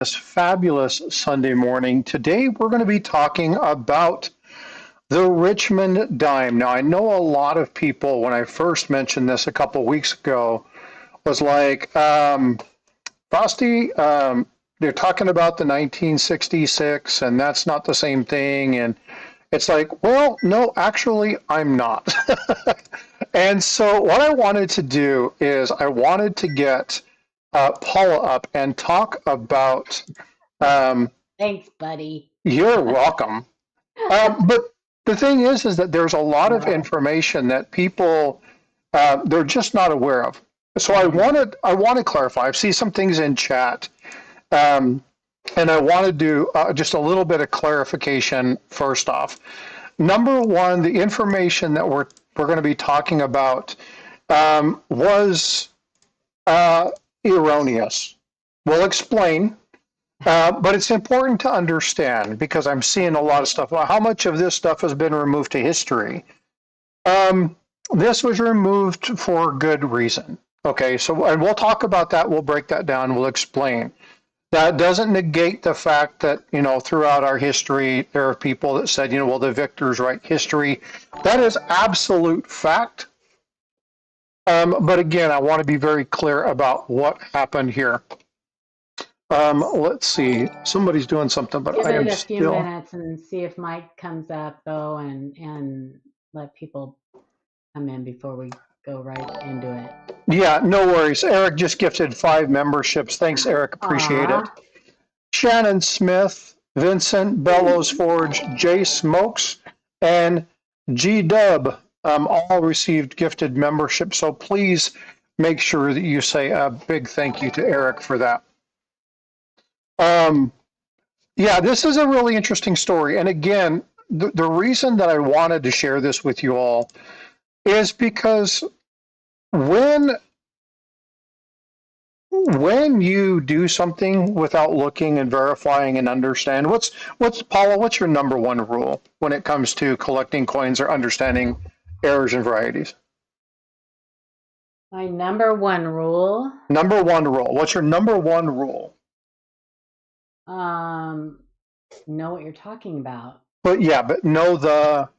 this fabulous Sunday morning. Today, we're going to be talking about the Richmond dime. Now, I know a lot of people, when I first mentioned this a couple weeks ago, was like, Frosty, they're talking about the 1966, and that's not the same thing. And it's like, well, no, actually, I'm not. And so, what I wanted to do is I wanted to get Paula up and talk about. Um, Thanks, buddy. you're welcome. But the thing is that there's a lot of No, information that people they're just not aware of. So I know. I want to clarify. I see some things in chat, um, and I want to do just a little bit of clarification first off. Number one, the information that we're going to be talking about was uh, erroneous. We'll explain, but it's important to understand because I'm seeing a lot of stuff. Well, how much of this stuff has been removed to history? Um, this was removed for good reason. Okay, so and we'll talk about that. We'll break that down. We'll explain. That doesn't negate the fact that, throughout our history, there are people that said, well, the victors write history. That is absolute fact. But again, I want to be very clear about what happened here. Let's see. Somebody's doing something, but Give I it am a few still. minutes and see if Mike comes up though, and let people come in before we go right into it. Yeah, no worries. Eric just gifted 5 memberships. Thanks, Eric. Appreciate it. Aw, Shannon Smith, Vincent Bellows Forge, Jay Smokes, and G Dub all received gifted membership. So please make sure that you say a big thank you to Eric for that. Um, yeah, this is a really interesting story. And again, the reason that I wanted to share this with you all is because when when you do something without looking and verifying and understand, what's Paula, what's your number one rule when it comes to collecting coins or understanding errors and varieties? my number one rule. Number one rule. What's your number one rule? Um, know what you're talking about. But yeah, but know the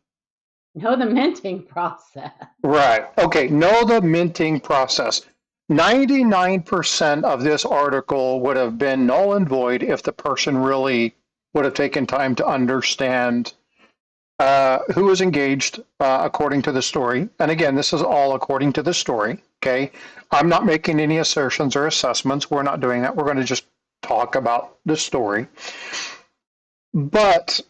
Know the minting process. right. Okay, know the minting process. 99% of this article would have been null and void if the person really would have taken time to understand who was engaged according to the story. And again, this is all according to the story. Okay. I'm not making any assertions or assessments. We're not doing that. We're going to just talk about the story. But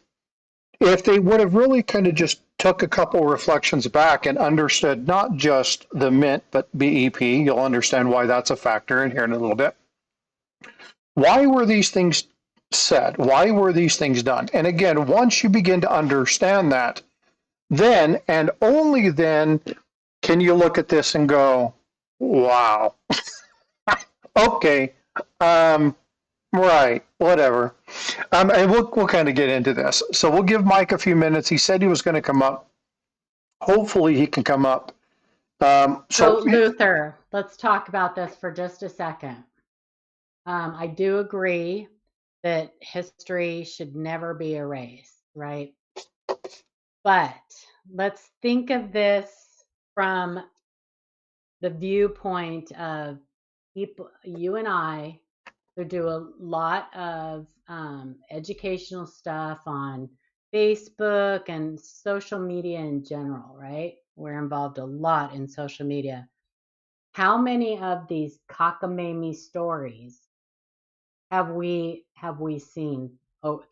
if they would have really kind of just took a couple reflections back and understood not just the mint, but BEP, you'll understand why that's a factor in here in a little bit. Why were these things said? Why were these things done? And again, once you begin to understand that, then and only then can you look at this and go, wow, okay, right, whatever. And we'll kind of get into this. So we'll give Mike a few minutes. He said he was going to come up. Hopefully he can come up. So Luther, let's talk about this for just a second. I do agree that history should never be erased, right? But let's think of this from the viewpoint of people, you and I, who do a lot of educational stuff on Facebook and social media in general, right? We're involved a lot in social media. How many of these cockamamie stories have we seen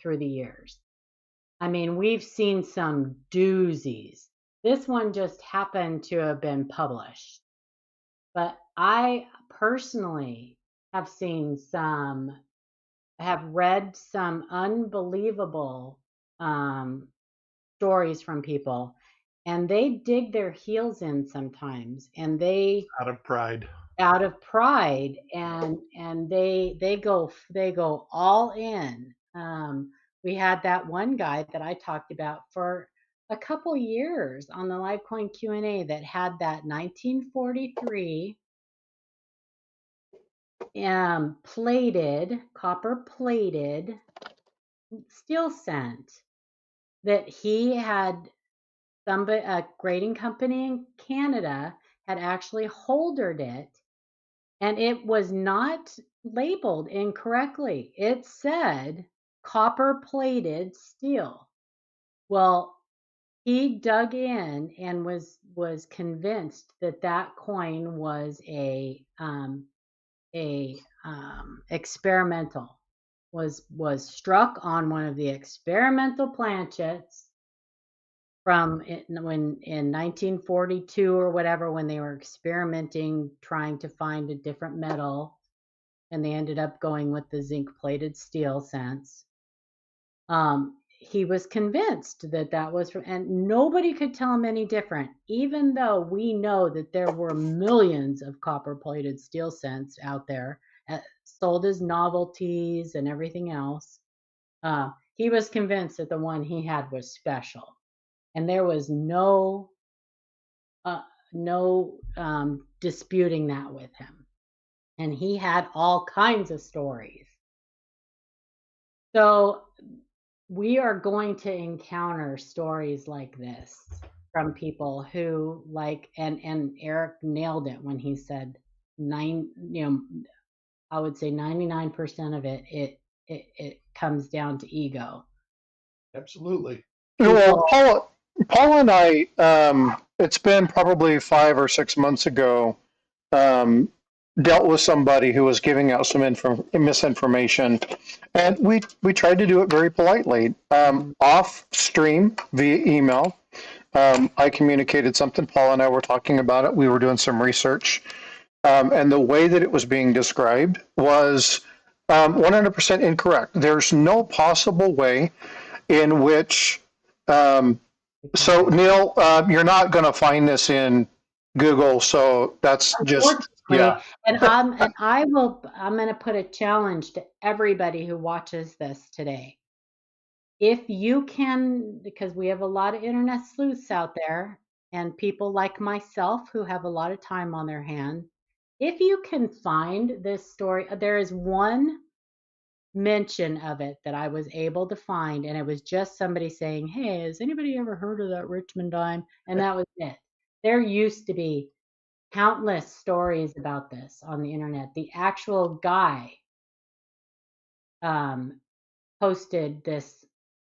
through the years? I mean, we've seen some doozies. This one just happened to have been published. But I personally have have read some unbelievable stories from people, and they dig their heels in sometimes, and they Out of pride. and they go all in. We had that one guy that I talked about for a couple years on the Livecoin Q&A that had that 1943 copper plated steel cent that he had somebody, a grading company in Canada had actually holdered it, and it was not labeled incorrectly. It said copper plated steel. Well, he dug in and was convinced that that coin was a experimental, was struck on one of the experimental planchets from when in 1942 or whatever, when they were experimenting trying to find a different metal, and they ended up going with the zinc plated steel cents. He was convinced that that was from, and nobody could tell him any different, even though we know that there were millions of copper plated steel cents out there sold as novelties and everything else. He was convinced that the one he had was special, and there was no disputing that with him. And he had all kinds of stories. So we are going to encounter stories like this from people who and Eric nailed it when he said I would say 99% of it comes down to ego. Absolutely. Well, Paul and I, it's been probably 5 or 6 months ago, dealt with somebody who was giving out some misinformation, and we tried to do it very politely, off stream via email. I communicated something. Paul and I were talking about it. We were doing some research, and the way that it was being described was 100% incorrect. There's no possible way in which. So Neil, you're not going to find this in Google, so that's just yeah. And I'm going to put a challenge to everybody who watches this today. If you can, because we have a lot of internet sleuths out there and people like myself who have a lot of time on their hand, if you can find this story, there is one mention of it that I was able to find, and it was just somebody saying, "Hey, has anybody ever heard of that Richmond dime?" And that was it. There used to be countless stories about this on the internet. The actual guy posted this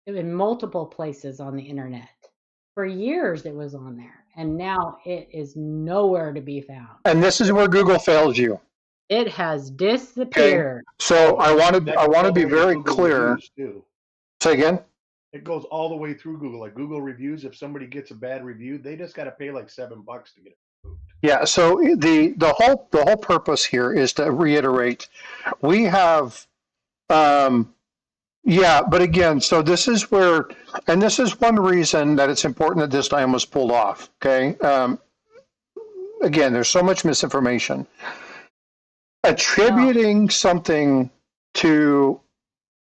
in multiple places on the internet. For years it was on there, and now it is nowhere to be found. And this is where Google fails you. It has disappeared. Okay. So I want to be very clear. Say again? It goes all the way through Google. Like Google reviews, if somebody gets a bad review, they just got to pay like $7 to get it removed. Yeah. So the whole purpose here is to reiterate, we have yeah, but again, so this is where, and this is one reason that it's important that this time was pulled off. Okay. Again, there's so much misinformation. Attributing something to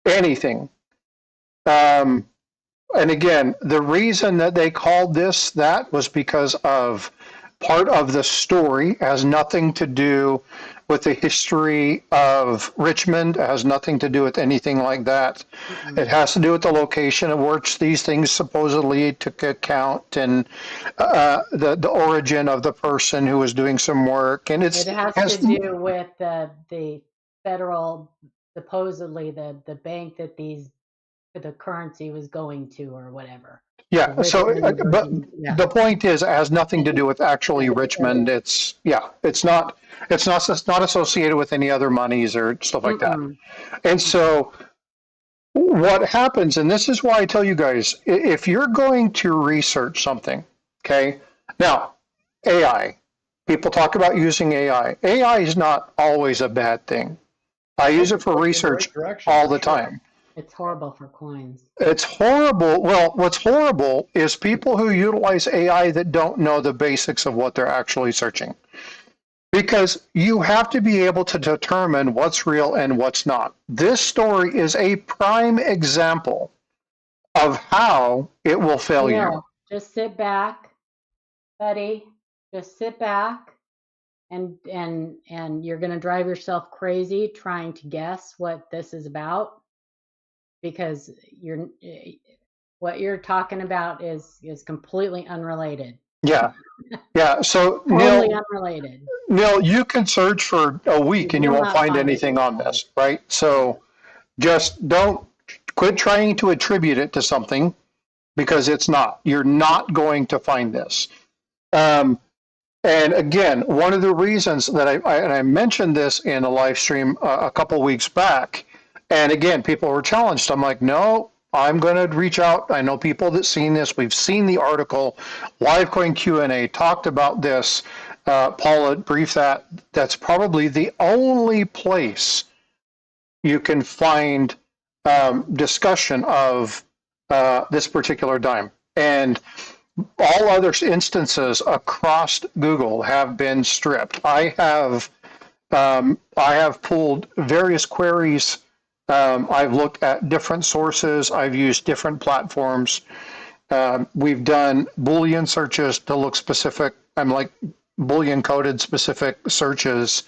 anything. And again, the reason that they called this that was because of part of the story has nothing to do with the history of Richmond. It has nothing to do with anything like that. Mm-hmm. It has to do with the location of which these things supposedly took account, and the origin of the person who was doing some work. And it has to do with the federal, supposedly the bank that the currency was going to, or whatever. Yeah. So, but the point is, it has nothing to do with actually Richmond. It's not associated with any other monies or stuff like that. And so what happens, and this is why I tell you guys, if you're going to research something, okay, now AI, people talk about using AI. AI is not always a bad thing. I use it for research all the time. It's horrible for coins. It's horrible. Well, what's horrible is people who utilize AI that don't know the basics of what they're actually searching. Because you have to be able to determine what's real and what's not. This story is a prime example of how it will fail you. Just sit back, buddy. Just sit back and you're going to drive yourself crazy trying to guess what this is about, because what you're talking about is completely unrelated. Yeah. Yeah. So Totally unrelated. Neil, you can search for a week and you will won't not find find it. anything on this, right? So just don't quit trying to attribute it to something, because it's not. You're not going to find this. And again, one of the reasons that I mentioned this in a live stream a couple weeks back, and again, people were challenged. I'm like, no, I'm going to reach out. I know people that seen this. We've seen the article. Livecoin Q&A talked about this. Paula briefed that. That's probably the only place you can find discussion of this particular dime. And all other instances across Google have been stripped. I have pulled various queries. I've looked at different sources. I've used different platforms. We've done Boolean searches to look specific. I'm like Boolean coded specific searches,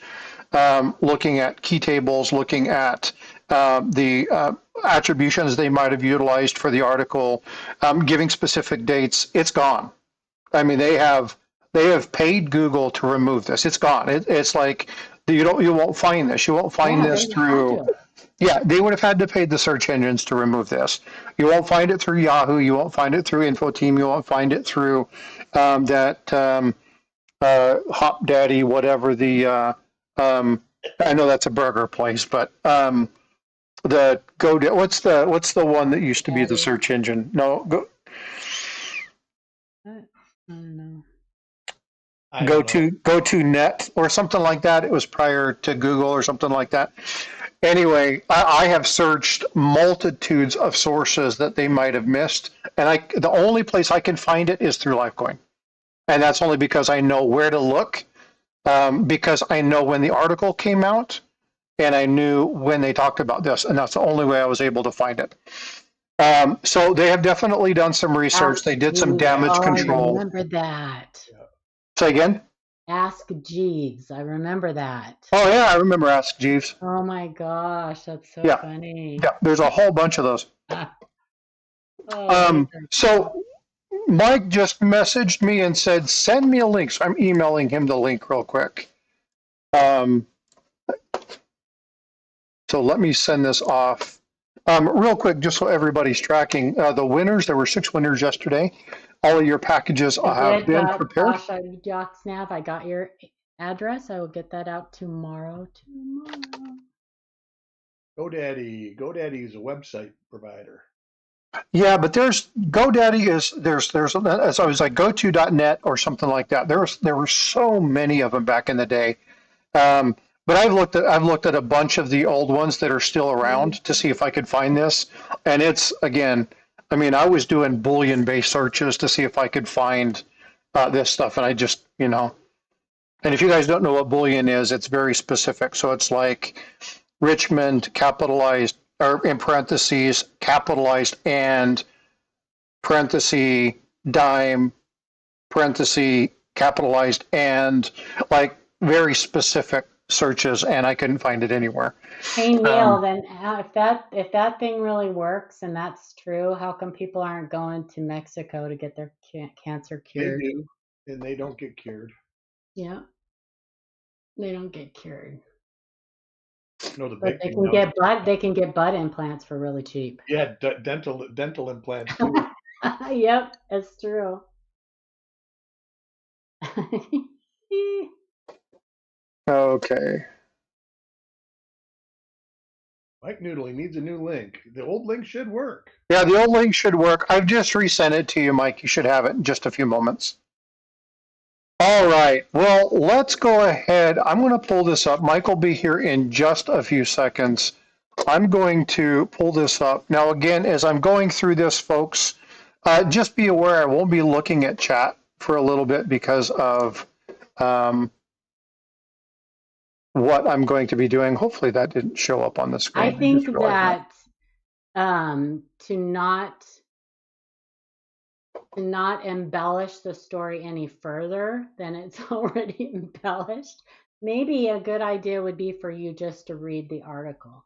looking at key tables, looking at the attributions they might have utilized for the article, giving specific dates. It's gone. I mean, they have paid Google to remove this. It's gone. It's like you won't find this. You won't find this through. Yeah, they would have had to pay the search engines to remove this. You won't find it through Yahoo. You won't find it through InfoTeam. You won't find it through Hop Daddy, whatever the. I know that's a burger place, but the what's the one that used to be the search engine? No, I don't know. Go to net or something like that. It was prior to Google or something like that. Anyway, I have searched multitudes of sources that they might have missed, and the only place I can find it is through Livecoin, and that's only because I know where to look, because I know when the article came out, and I knew when they talked about this, and that's the only way I was able to find it. So they have definitely done some research. They did some damage control. I remember that. Say again? Ask Jeeves. I remember that. Oh yeah, I remember Ask Jeeves. Oh my gosh, that's so funny. Yeah, there's a whole bunch of those. So Mike just messaged me and said, send me a link. So I'm emailing him the link real quick. So let me send this off. Real quick, just so everybody's tracking, the winners, there were 6 winners yesterday. All of your packages have been prepared. Jocksnap, I got your address. I will get that out tomorrow. GoDaddy is a website provider. Yeah, but there's GoDaddy there's as I was like goto.net or something like that. There were so many of them back in the day. But I've looked at a bunch of the old ones that are still around to see if I could find this. And it's, again, I mean, I was doing Boolean based searches to see if I could find this stuff, and I just, and if you guys don't know what Boolean is, it's very specific. So it's like Richmond capitalized, or in parentheses, capitalized and parenthesis dime, parenthesis capitalized and, like, very specific searches, and I couldn't find it anywhere. Hey Neil, then if that thing really works and that's true, how come people aren't going to Mexico to get their cancer cured? They do, and they don't get cured. Yeah, they don't get cured. No, but they can get butt implants for really cheap. Yeah, dental implants too. Yep, that's true. Okay. Mike Noodle, he needs a new link. The old link should work. Yeah, the old link should work. I've just resent it to you, Mike. You should have it in just a few moments. All right. Well, let's go ahead. I'm going to pull this up. Mike will be here in just a few seconds. I'm going to pull this up. Now, again, as I'm going through this, folks, just be aware I won't be looking at chat for a little bit because of what I'm going to be doing. Hopefully that didn't show up on the screen. I think that to not to not embellish the story any further than it's already embellished, maybe a good idea would be for you just to read the article.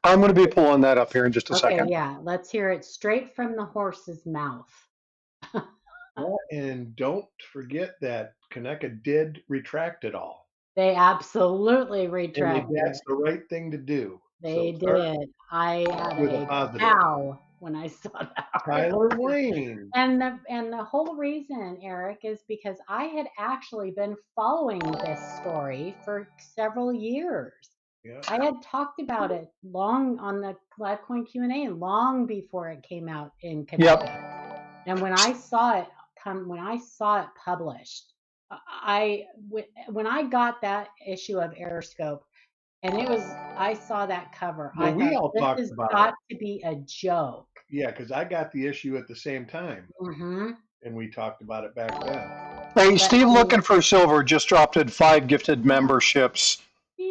I'm going to be pulling that up here in just a Okay, second. yeah, let's hear it straight from the horse's mouth. Well, and don't forget that Conecuh did retract it all. They absolutely And retracted. that's the right thing to do. They So start did. I had with a a positive. cow when I saw that. Tyler Wayne. And the whole reason, Eric, is because I had actually been following this story for several years. Yeah. I had talked about it long on the LiveCoin Q&A long before it came out in Connecticut. And when I saw it published, when I got that issue of Airoscope, and I saw that cover, Well, I thought, this talked has about got to be a joke. Yeah, because I got the issue at the same time, Mm-hmm. and we talked about it back then. Hey, Steve Looking for Silver just dropped in 5 gifted memberships.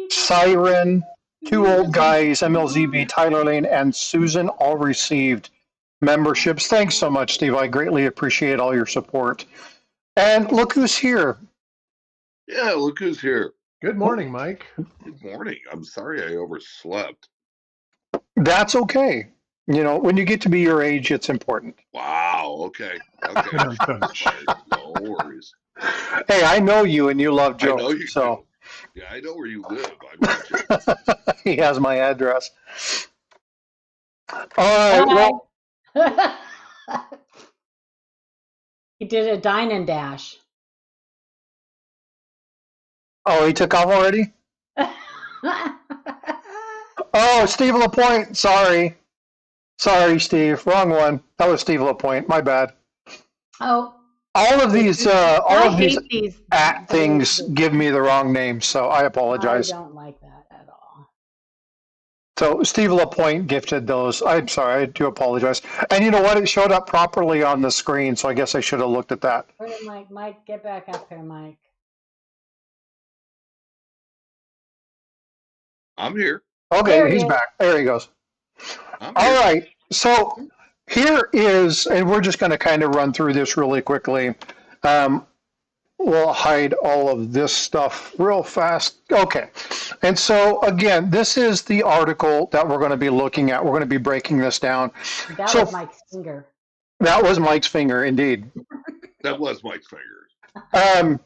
Siren, Two Old Guys, MLZB, Tyler Lane, and Susan all received memberships. Thanks so much, Steve. I greatly appreciate all your support. And look who's here. Yeah, look who's here. Good morning, Mike. Good morning. I'm sorry I overslept. That's okay. You know, when you get to be your age, it's important. Wow. Okay. No worries. Hey, I know you and you love jokes. I know you so. do. Yeah, I know where you live. I met you. He has my address. All right. Well, he did a dine and dash. oh, he took off already? Oh, Steve LaPointe. Sorry, Steve. Wrong one. That was Steve LaPointe. My bad. Oh. All of these at things give me the wrong name, so I apologize. I don't like that at all. So Steve LaPointe gifted those. I'm sorry, I do apologize. And you know what? It showed up properly on the screen, so I guess I should have looked at that. Where did Mike, get back up here, Mike. I'm here. Okay, he's back. There he goes. All right. So here is, and we're just going to kind of run through this really quickly. We'll hide all of this stuff real fast. Okay. And so again, this is the article that we're going to be looking at. We're going to be breaking this down. That was Mike's finger. That was Mike's finger, indeed. That was Mike's finger.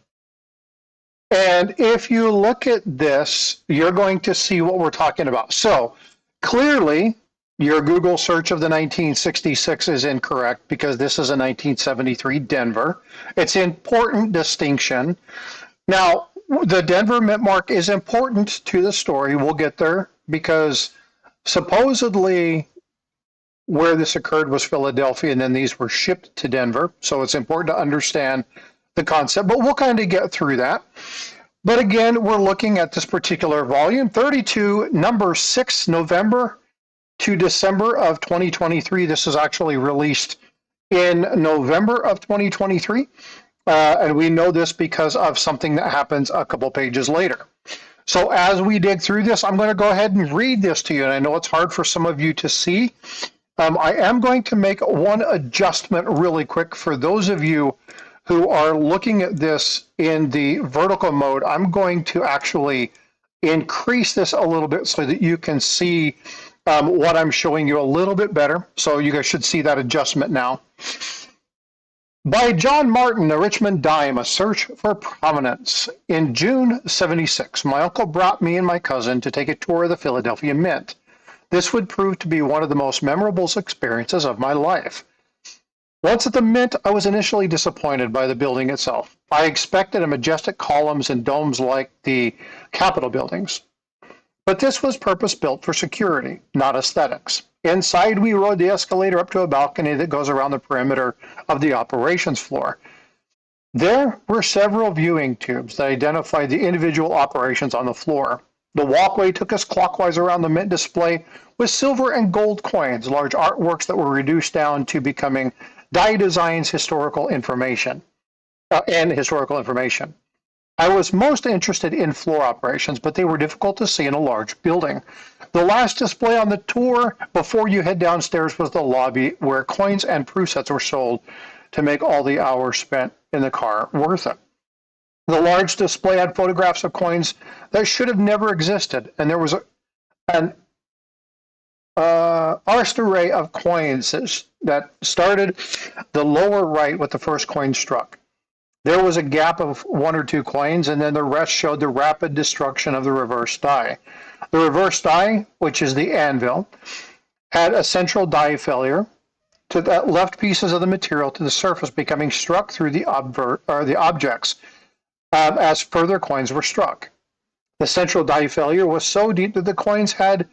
And if you look at this, you're going to see what we're talking about. So clearly, your Google search of the 1966 is incorrect because this is a 1973 Denver. It's an important distinction. Now, the Denver mint mark is important to the story. We'll get there because supposedly where this occurred was Philadelphia, and then these were shipped to Denver. So it's important to understand the concept, but we'll kind of get through that. But again, we're looking at this particular volume, 32, number 6, November to December of 2023. This is actually released in November of 2023. And we know this because of something that happens a couple pages later. So as we dig through this, I'm going to go ahead and read this to you. And I know it's hard for some of you to see. I am going to make one adjustment really quick for those of you who are looking at this in the vertical mode. I'm going to actually increase this a little bit so that you can see what I'm showing you a little bit better. So you guys should see that adjustment now. By John Martin, a Richmond dime, A Search for Provenance. In June '76, my uncle brought me and my cousin to take a tour of the Philadelphia Mint. This would prove to be one of the most memorable experiences of my life. Once at the Mint, I was initially disappointed by the building itself. I expected a majestic columns and domes like the Capitol buildings. But this was purpose-built for security, not aesthetics. Inside, we rode the escalator up to a balcony that goes around the perimeter of the operations floor. There were several viewing tubes that identified the individual operations on the floor. The walkway took us clockwise around the Mint display with silver and gold coins, large artworks that were reduced down to becoming die designs, historical information. I was most interested in floor operations, but they were difficult to see in a large building. The last display on the tour before you head downstairs was the lobby where coins and proof sets were sold. to make all the hours spent in the car worth it. The large display had photographs of coins that should have never existed, and there was an arched array of coins that started the lower right with the first coin struck. There was a gap of 1 or 2 coins, and then the rest showed the rapid destruction of the reverse die. The reverse die, which is the anvil, had a central die failure that left pieces of the material to the surface, becoming struck through the objects as further coins were struck. The central die failure was so deep that the coins had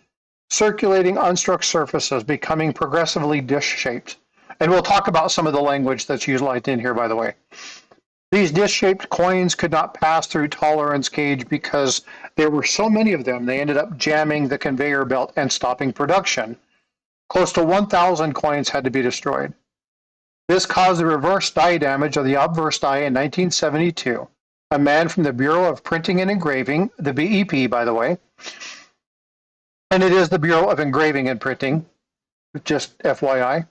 circulating unstruck surfaces, becoming progressively dish-shaped. And we'll talk about some of the language that's utilized in here, by the way. These dish-shaped coins could not pass through tolerance gauge because there were so many of them. They ended up jamming the conveyor belt and stopping production. Close to 1,000 coins had to be destroyed. This caused the reverse die damage of the obverse die in 1972. A man from the Bureau of Printing and Engraving, the BEP, by the way, and it is the Bureau of Engraving and Printing, just FYI,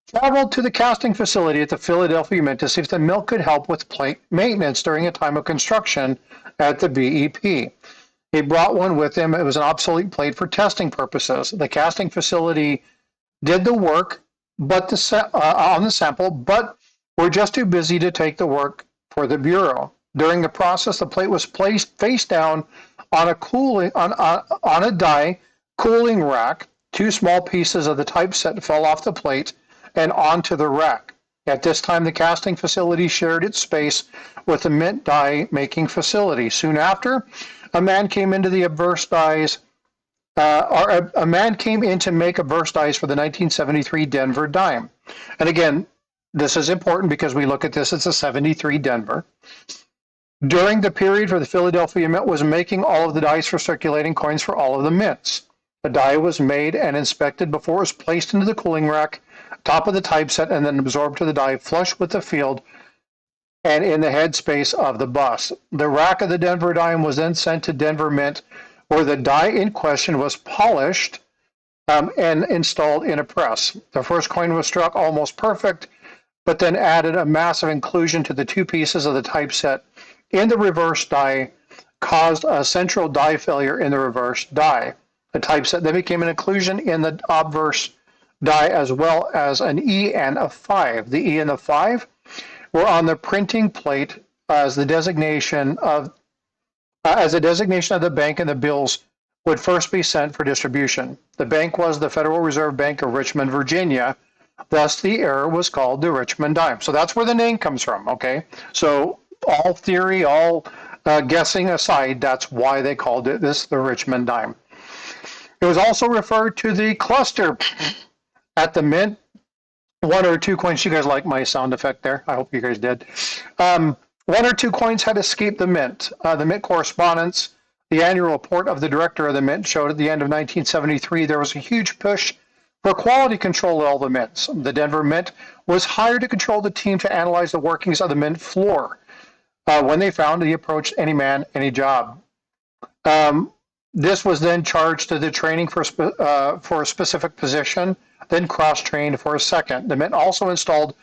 traveled to the casting facility at the Philadelphia Mint to see if the mill could help with plate maintenance during a time of construction at the BEP. He brought one with him. It was an obsolete plate for testing purposes. The casting facility did the work on the sample, but were just too busy to take the work for the Bureau. During the process, the plate was placed face down on a die cooling rack. 2 small pieces of the typeset fell off the plate and onto the rack. At this time, the casting facility shared its space with the mint die making facility. Soon after, a man came into the obverse dies, a man came in to make obverse dies for the 1973 Denver dime. And again, this is important because we look at this as a 73 Denver. During the period for the Philadelphia Mint was making all of the dies for circulating coins for all of the mints. The die was made and inspected before it was placed into the cooling rack, top of the typeset, and then absorbed to the die flush with the field and in the headspace of the bus. The rack of the Denver dime was then sent to Denver Mint, where the die in question was polished and installed in a press. The first coin was struck almost perfect, but then added a massive inclusion to the 2 pieces of the typeset in the reverse die, caused a central die failure in the reverse die. The typeset then became an inclusion in the obverse die, as well as an E and a 5. The E and the 5 were on the printing plate as the designation of the bank, and the bills would first be sent for distribution. The bank was the Federal Reserve Bank of Richmond, Virginia. Thus, the error was called the Richmond dime. So that's where the name comes from, okay? So all theory, all guessing aside, that's why they called it the Richmond dime. It was also referred to the cluster at the mint. 1 or 2 coins, you guys like my sound effect there? I hope you guys did. 1 or 2 coins had escaped the mint. The mint correspondence, the annual report of the director of the mint showed at the end of 1973 there was a huge push for quality control at all the mints. The Denver Mint was hired to control the team to analyze the workings of the mint floor. When they found he approached any man, any job. This was then charged to the training for a specific position, then cross-trained for a second. The Mint also installed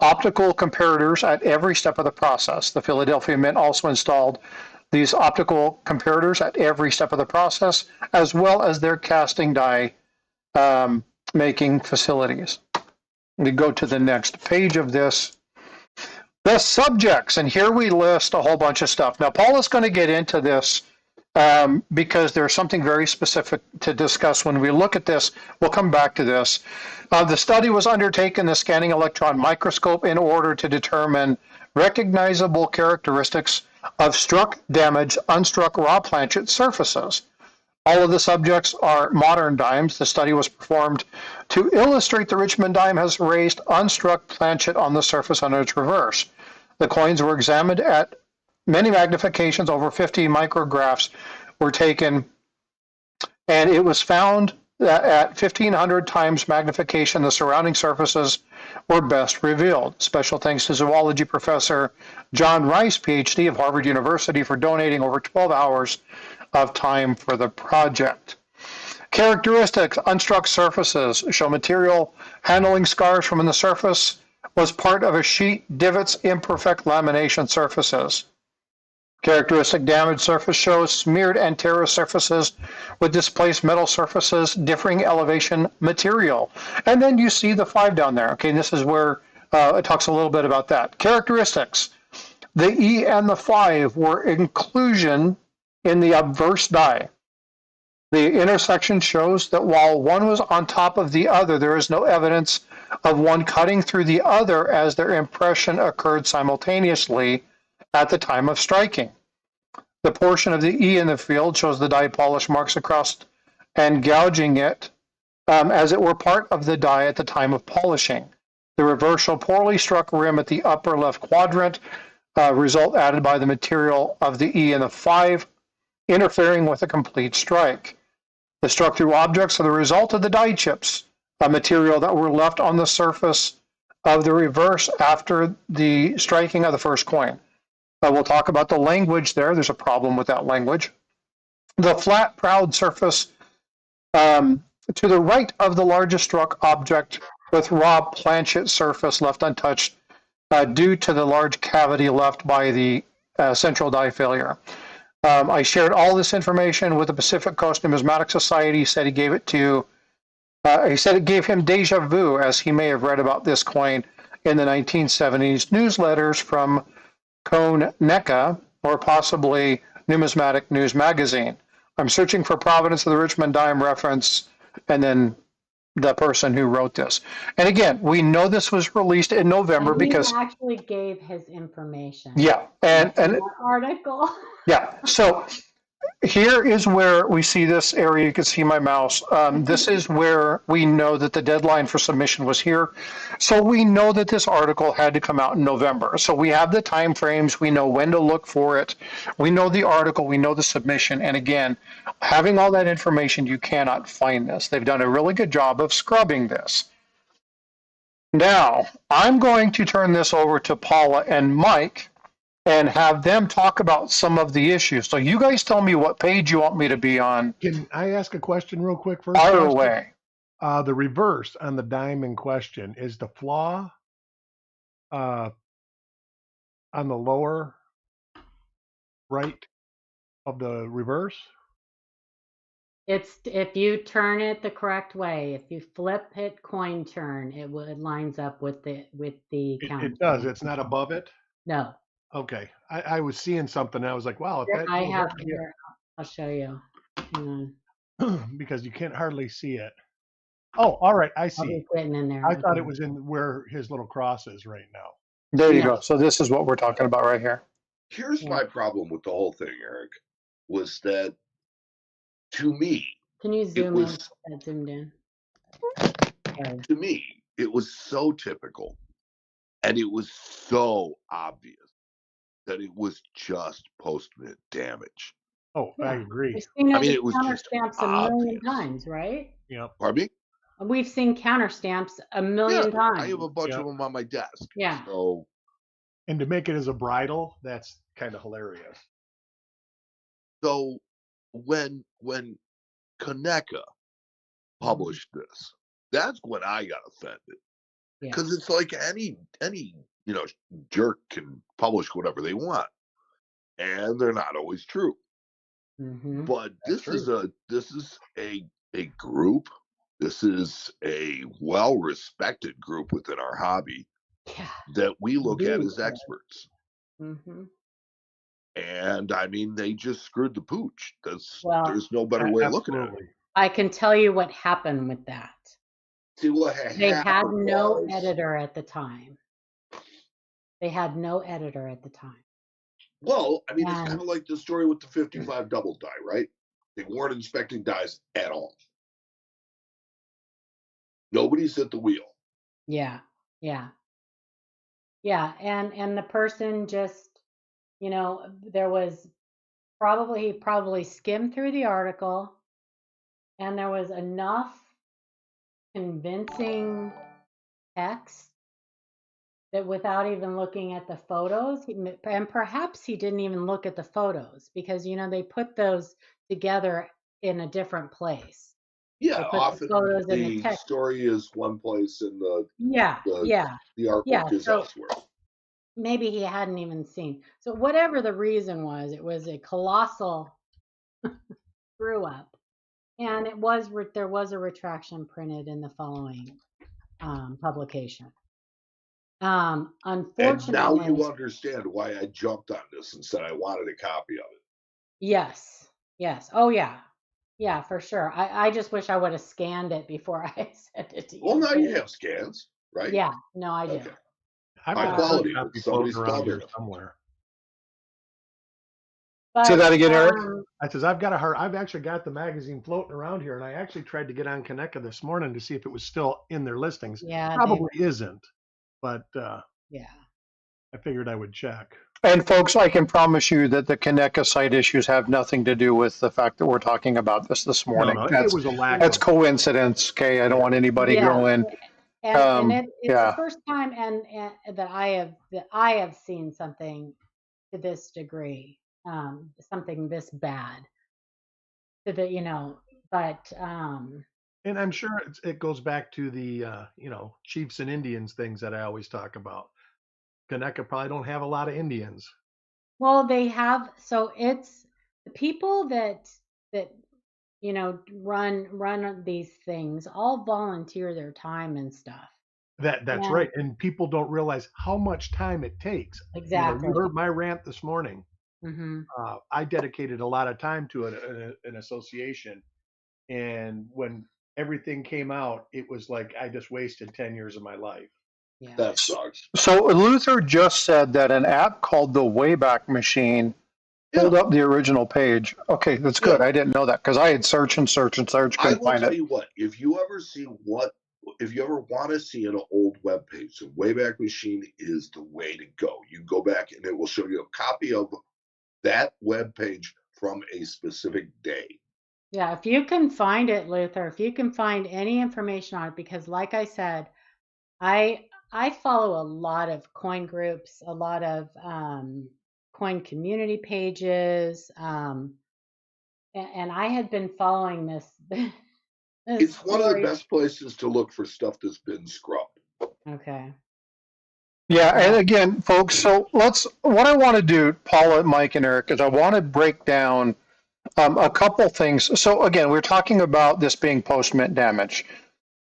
optical comparators at every step of the process. The Philadelphia Mint also installed these optical comparators at every step of the process, as well as their casting die making facilities. We go to the next page of this. The subjects, and here we list a whole bunch of stuff. Now, Paul is going to get into this because there's something very specific to discuss when we look at this. We'll come back to this. The study was undertaken in the scanning electron microscope in order to determine recognizable characteristics of struck, damaged, unstruck raw planchet surfaces. All of the subjects are modern dimes. The study was performed to illustrate the Richmond dime has raised unstruck planchet on the surface under its reverse. The coins were examined at many magnifications, over 50 micrographs were taken, and it was found that at 1,500 times magnification, the surrounding surfaces were best revealed. Special thanks to zoology professor John Rice, PhD of Harvard University, for donating over 12 hours of time for the project. Characteristics: unstruck surfaces show material handling scars from the surface was part of a sheet, divots, imperfect lamination surfaces. Characteristic damaged surface shows smeared and terraced surfaces with displaced metal surfaces, differing elevation material. And then you see the 5 down there. Okay, and this is where it talks a little bit about that. Characteristics. The E and the 5 were inclusion in the obverse die. The intersection shows that while one was on top of the other, there is no evidence of one cutting through the other as their impression occurred simultaneously at the time of striking. The portion of the E in the field shows the die polish marks across and gouging it as it were part of the die at the time of polishing. The reversal poorly struck rim at the upper left quadrant, result added by the material of the E and the 5, interfering with a complete strike. The struck through objects are the result of the die chips, a material that were left on the surface of the reverse after the striking of the first coin. We'll talk about the language there. There's a problem with that language. The flat, proud surface to the right of the largest struck object with raw planchet surface left untouched due to the large cavity left by the central die failure. I shared all this information with the Pacific Coast Numismatic Society. He said he gave it to, he said it gave him deja vu, as he may have read about this coin in the 1970s newsletters from Cone NECA or possibly Numismatic News Magazine. I'm searching for provenance of the Richmond dime reference, and then the person who wrote this. And again, we know this was released in November because he actually gave his information. Yeah, and article. Yeah, so here is where we see this area. You can see my mouse. This is where we know that the deadline for submission was here. So we know that this article had to come out in November. So we have the time frames. We know when to look for it. We know the article. We know the submission. And again, having all that information, you cannot find this. They've done a really good job of scrubbing this. Now, I'm going to turn this over to Paula and Mike and have them talk about some of the issues. So you guys tell me what page you want me to be on. Can I ask a question real quick first? Fire away. The reverse on the dime in question, is the flaw on the lower right of the reverse? It's if you turn it the correct way. If you flip it coin turn, it lines up with the count. It does. It's not above it? No. Okay. I was seeing something. I was like, wow. If that, I have here. I'll show you. Because you can't hardly see it. Oh, all right. I see. Written in there. I thought it was in where his little cross is right now. There you go. So this is what we're talking about right here. Here's my problem with the whole thing, Eric, was that to me, can you zoom in? That zoomed in. To me, it was so typical and it was so obvious that it was just post-mint damage. Oh, yeah. I agree. I mean, it was just stamps a million times, right? Yeah. Pardon me? We've seen counter stamps a million times. I have a bunch of them on my desk. Yeah. So, and to make it as a bridle, that's kind of hilarious. So when Kaneka published this, that's when I got offended. Because it's like any jerk can publish whatever they want, and they're not always true. Mm-hmm. But this is a group. This is a well-respected group within our hobby that we look at as experts. Mm-hmm. And I mean, they just screwed the pooch. There's no better way of looking at it. I can tell you what happened with that. See, what they had no editor at the time. They had no editor at the time. Well, I mean, it's kind of like the story with the 55 double die, right? They weren't inspecting dies at all. Nobody's at the wheel. Yeah. And the person just, there was probably skimmed through the article, and there was enough convincing text that without even looking at the photos, and perhaps he didn't even look at the photos because, they put those together in a different place. Yeah, They put the often photos in the the text. story is one place and Yeah, the yeah, the yeah. artwork is So elsewhere. maybe he hadn't even seen. So whatever the reason was, it was a colossal screw up, and there was a retraction printed in the following publication. And now Unfortunately, you understand why I jumped on this and said I wanted a copy of it. yes, yes. Oh yeah, yeah, for sure. I just wish I would have scanned it before I sent it to Well, you. now you have scans, right? Yeah, no, I do. Okay. I've High got a hard quality, but copy floating somebody's around dubbing here them. somewhere. Say But that again, Eric. I says I've actually got the magazine floating around here, and I actually tried to get on Connecticut this morning to see if it was still in their listings. yeah, Probably isn't, but yeah. I figured I would check. And folks, I can promise you that the Connecticut site issues have nothing to do with the fact that we're talking about this morning. No, it That's was a lack that's of. coincidence. Okay, I don't want anybody Yeah, going. and it's the Yeah. first time and that I have seen something to this degree, something this bad to the. But And I'm sure it goes back to the chiefs and Indians things that I always talk about. Connecticut probably don't have a lot of Indians. well, they have, so it's the people that run these things all volunteer their time and stuff. That's And right. And people don't realize how much time it takes. exactly. You heard my rant this morning. Hmm. I dedicated a lot of time to an association, and when everything came out, it was like I just wasted 10 years of my life. Yeah. That sucks. So Luther just said that an app called the Wayback Machine pulled Yeah. up the original page. Okay, that's good. Yeah. I didn't know that because I had searched and searched and searched, I couldn't will find tell it. you what, if you ever want to see an old web page, the Wayback Machine is the way to go. You go back and it will show you a copy of that web page from a specific day. Yeah, if you can find it, Luther, if you can find any information on it, because like I said, I follow a lot of coin groups, a lot of coin community pages, and I had been following this this It's one of the story. best places to look for stuff that's been scrubbed. Okay. Yeah, and again, folks, so what I want to do, Paula, Mike, and Eric, is I want to break down a couple things. So again, we're talking about this being post-mint damage.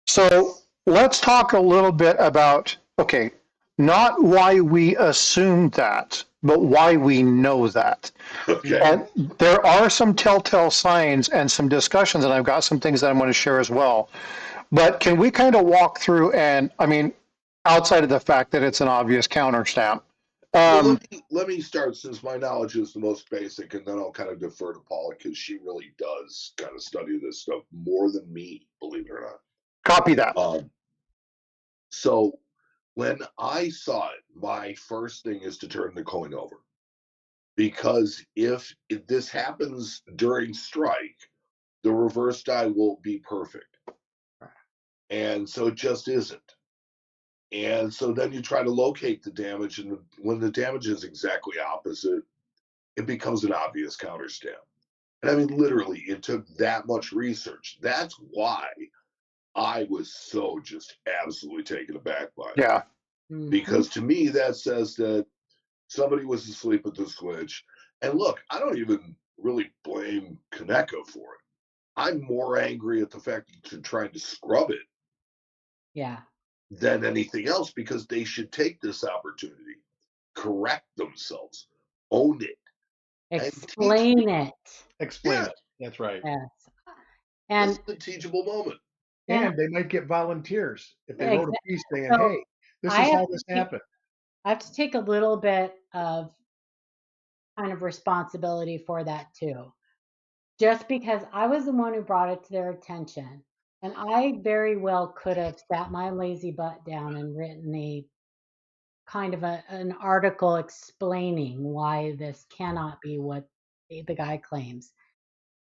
So let's talk a little bit about, okay, not why we assume that, but why we know that. Okay. And there are some telltale signs and some discussions, and I've got some things that I'm going to share as well. But can we kind of walk through and, I mean, outside of the fact that it's an obvious counter stamp. Well, let me start, since my knowledge is the most basic, and then I'll kind of defer to Paula because she really does kind of study this stuff more than me, believe it or not. Copy that. So when I saw it, my first thing is to turn the coin over, because if this happens during strike, the reverse die will be perfect, and so it just isn't. And so then you try to locate the damage, and when the damage is exactly opposite, it becomes an obvious counter stamp. And I mean, literally, it took that much research. That's why I was so just absolutely taken aback by it. Yeah. Because to me, that says that somebody was asleep at the switch. And look, I don't even really blame Kaneko for it. I'm more angry at the fact that they're trying to scrub it. Yeah. Than anything else, because they should take this opportunity, correct themselves, own it, Explain it. Explain it. That's right. Yes. This And is a teachable moment. And they might get volunteers if they wrote a piece saying, so hey, this is how this happened. I have to take a little bit of kind of responsibility for that too. Just because I was the one who brought it to their attention. And I very well could have sat my lazy butt down and written a kind of an article explaining why this cannot be what the guy claims.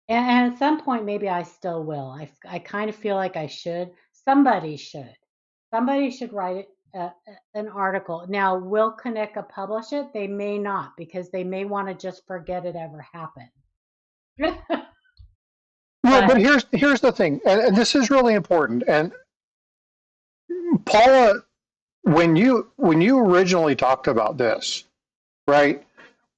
And at some point, maybe I still will. I kind of feel like I should. Somebody should. Somebody should write an article. Now, will Kaneka publish it? They may not, because they may want to just forget it ever happened. Well, but here's the thing, and this is really important. And Paula, when you originally talked about this, right?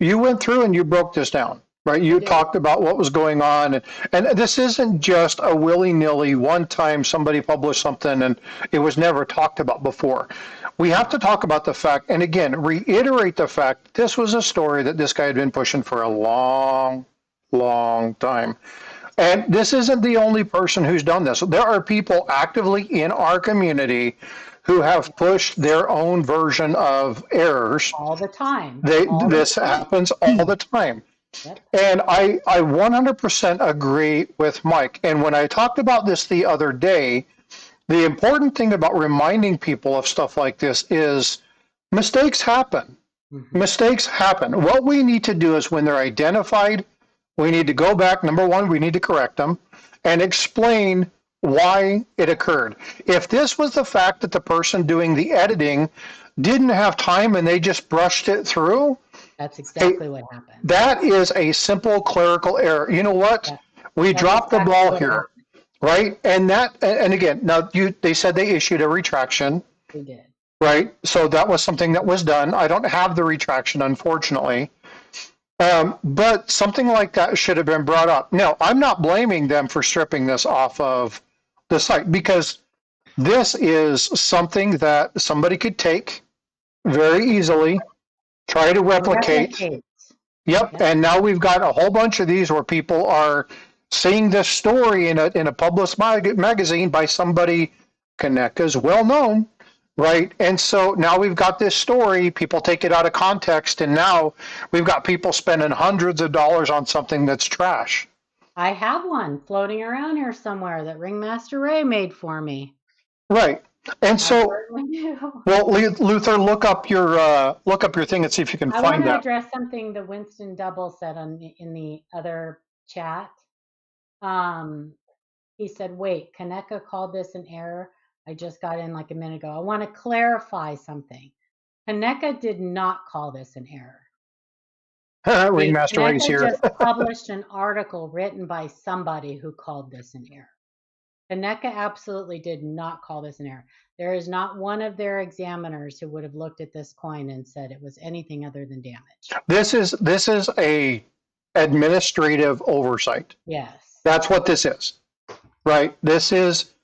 You went through and you broke this down, right? You talked about what was going on, and this isn't just a willy-nilly one time somebody published something and it was never talked about before. We have to talk about the fact, and again, reiterate the fact that this was a story that this guy had been pushing for a long, long time. And this isn't the only person who's done this. There are people actively in our community who have pushed their own version of errors all the time. This happens all the time. Yep. And I 100% agree with Mike. And when I talked about this the other day, the important thing about reminding people of stuff like this is mistakes happen. Mm-hmm. Mistakes happen. What we need to do is when they're identified, we need to go back. Number one, we need to correct them and explain why it occurred. If this was the fact that the person doing the editing didn't have time and they just brushed it through, that's exactly what happened. That is a simple clerical error. You know what? Yeah. We dropped the ball here, right? And again, now they said they issued a retraction. They did. Right? So that was something that was done. I don't have the retraction, unfortunately. But something like that should have been brought up. Now, I'm not blaming them for stripping this off of the site because this is something that somebody could take very easily, try to replicate. Yep. And now we've got a whole bunch of these where people are seeing this story in a published magazine by somebody Conecuh's well known, right? And so now we've got this story, people take it out of context, and now we've got people spending hundreds of dollars on something that's trash. I have one floating around here somewhere that Ringmaster Ray made for me. Right. And so, well, Luther, look up your thing and see if you can find that. I want to address something that Winston Double said in the other chat. He said, "Wait, Conecuh called this an error. I just got in like a minute ago. I want to clarify something. Conecuh did not call this an error. Ringmaster Ray's here. Just published an article written by somebody who called this an error. Conecuh absolutely did not call this an error. There is not one of their examiners who would have looked at this coin and said it was anything other than damage. This is a administrative oversight. Yes. That's what this is, right? This is,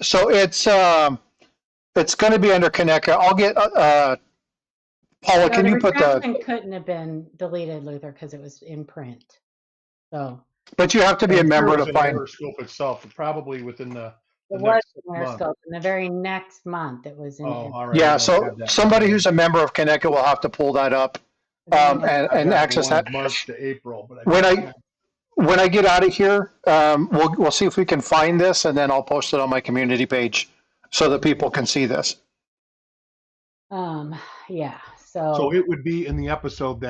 so it's going to be under Conecuh. I'll get, Paula, can you put the... couldn't have been deleted, Luther, because it was in print. So... But you have to be a member to find Scope itself, probably within the it was in Scope. In the very next month, it was in. Oh, all right. Yeah, so somebody who's a member of Conecuh will have to pull that up and access that. March to April. But when I get out of here, we'll see if we can find this, and then I'll post it on my community page so that people can see this. Yeah. So it would be in the episode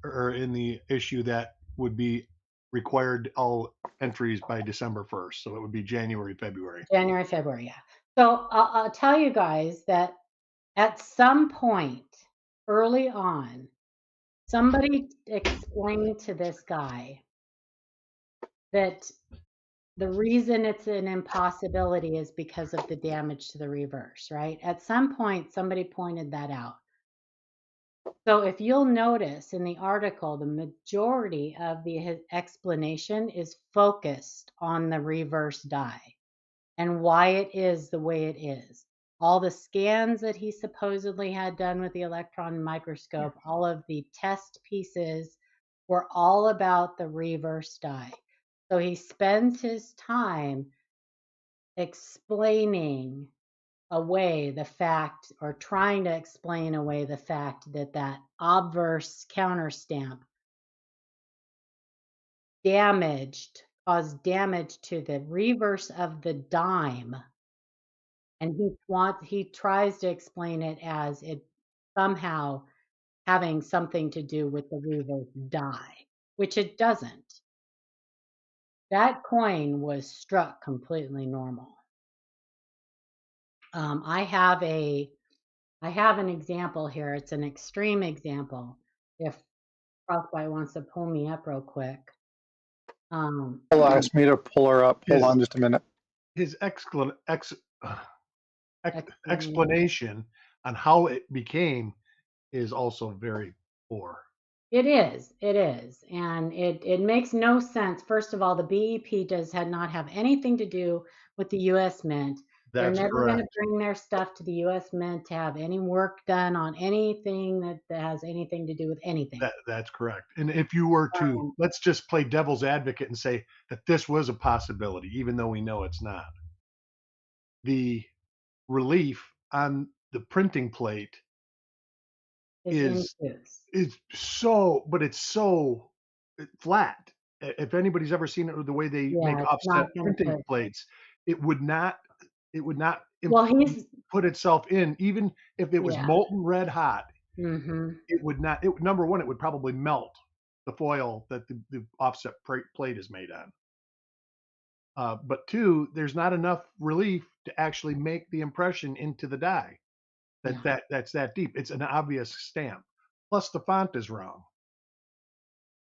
or in the issue that would be required all entries by December 1st. So it would be January, February. January, February, yeah. So I'll tell you guys that at some point early on, somebody explained to this guy that the reason it's an impossibility is because of the damage to the reverse, right? At some point, somebody pointed that out. So if you'll notice in the article, the majority of the explanation is focused on the reverse die and why it is the way it is. All the scans that he supposedly had done with the electron microscope, all of the test pieces were all about the reverse die. So he spends his time explaining away the fact, or trying to explain away the fact that obverse counter stamp caused damage to the reverse of the dime, and he tries to explain it as it somehow having something to do with the reverse die, which it doesn't. That coin was struck completely normal. I have an example here. It's an extreme example. If Frostbyte wants to pull me up real quick. Paul asked me to pull her up. Hold on just a minute. His explanation on how it became is also very poor. It is, and it makes no sense. First of all, the BEP does not have anything to do with the U.S. Mint. They're never going to bring their stuff to the U.S. Mint to have any work done on anything that has anything to do with anything. That's correct. And if you were to, let's just play devil's advocate and say that this was a possibility, even though we know it's not. The relief on the printing plate is so, but it's so flat. If anybody's ever seen it, or the way they make offset printing plates, it would not put itself in, even if it was molten red hot. It would not. Number one, it would probably melt the foil that the offset plate is made on. But two, there's not enough relief to actually make the impression into the die. That's that deep. It's an obvious stamp. Plus, the font is wrong.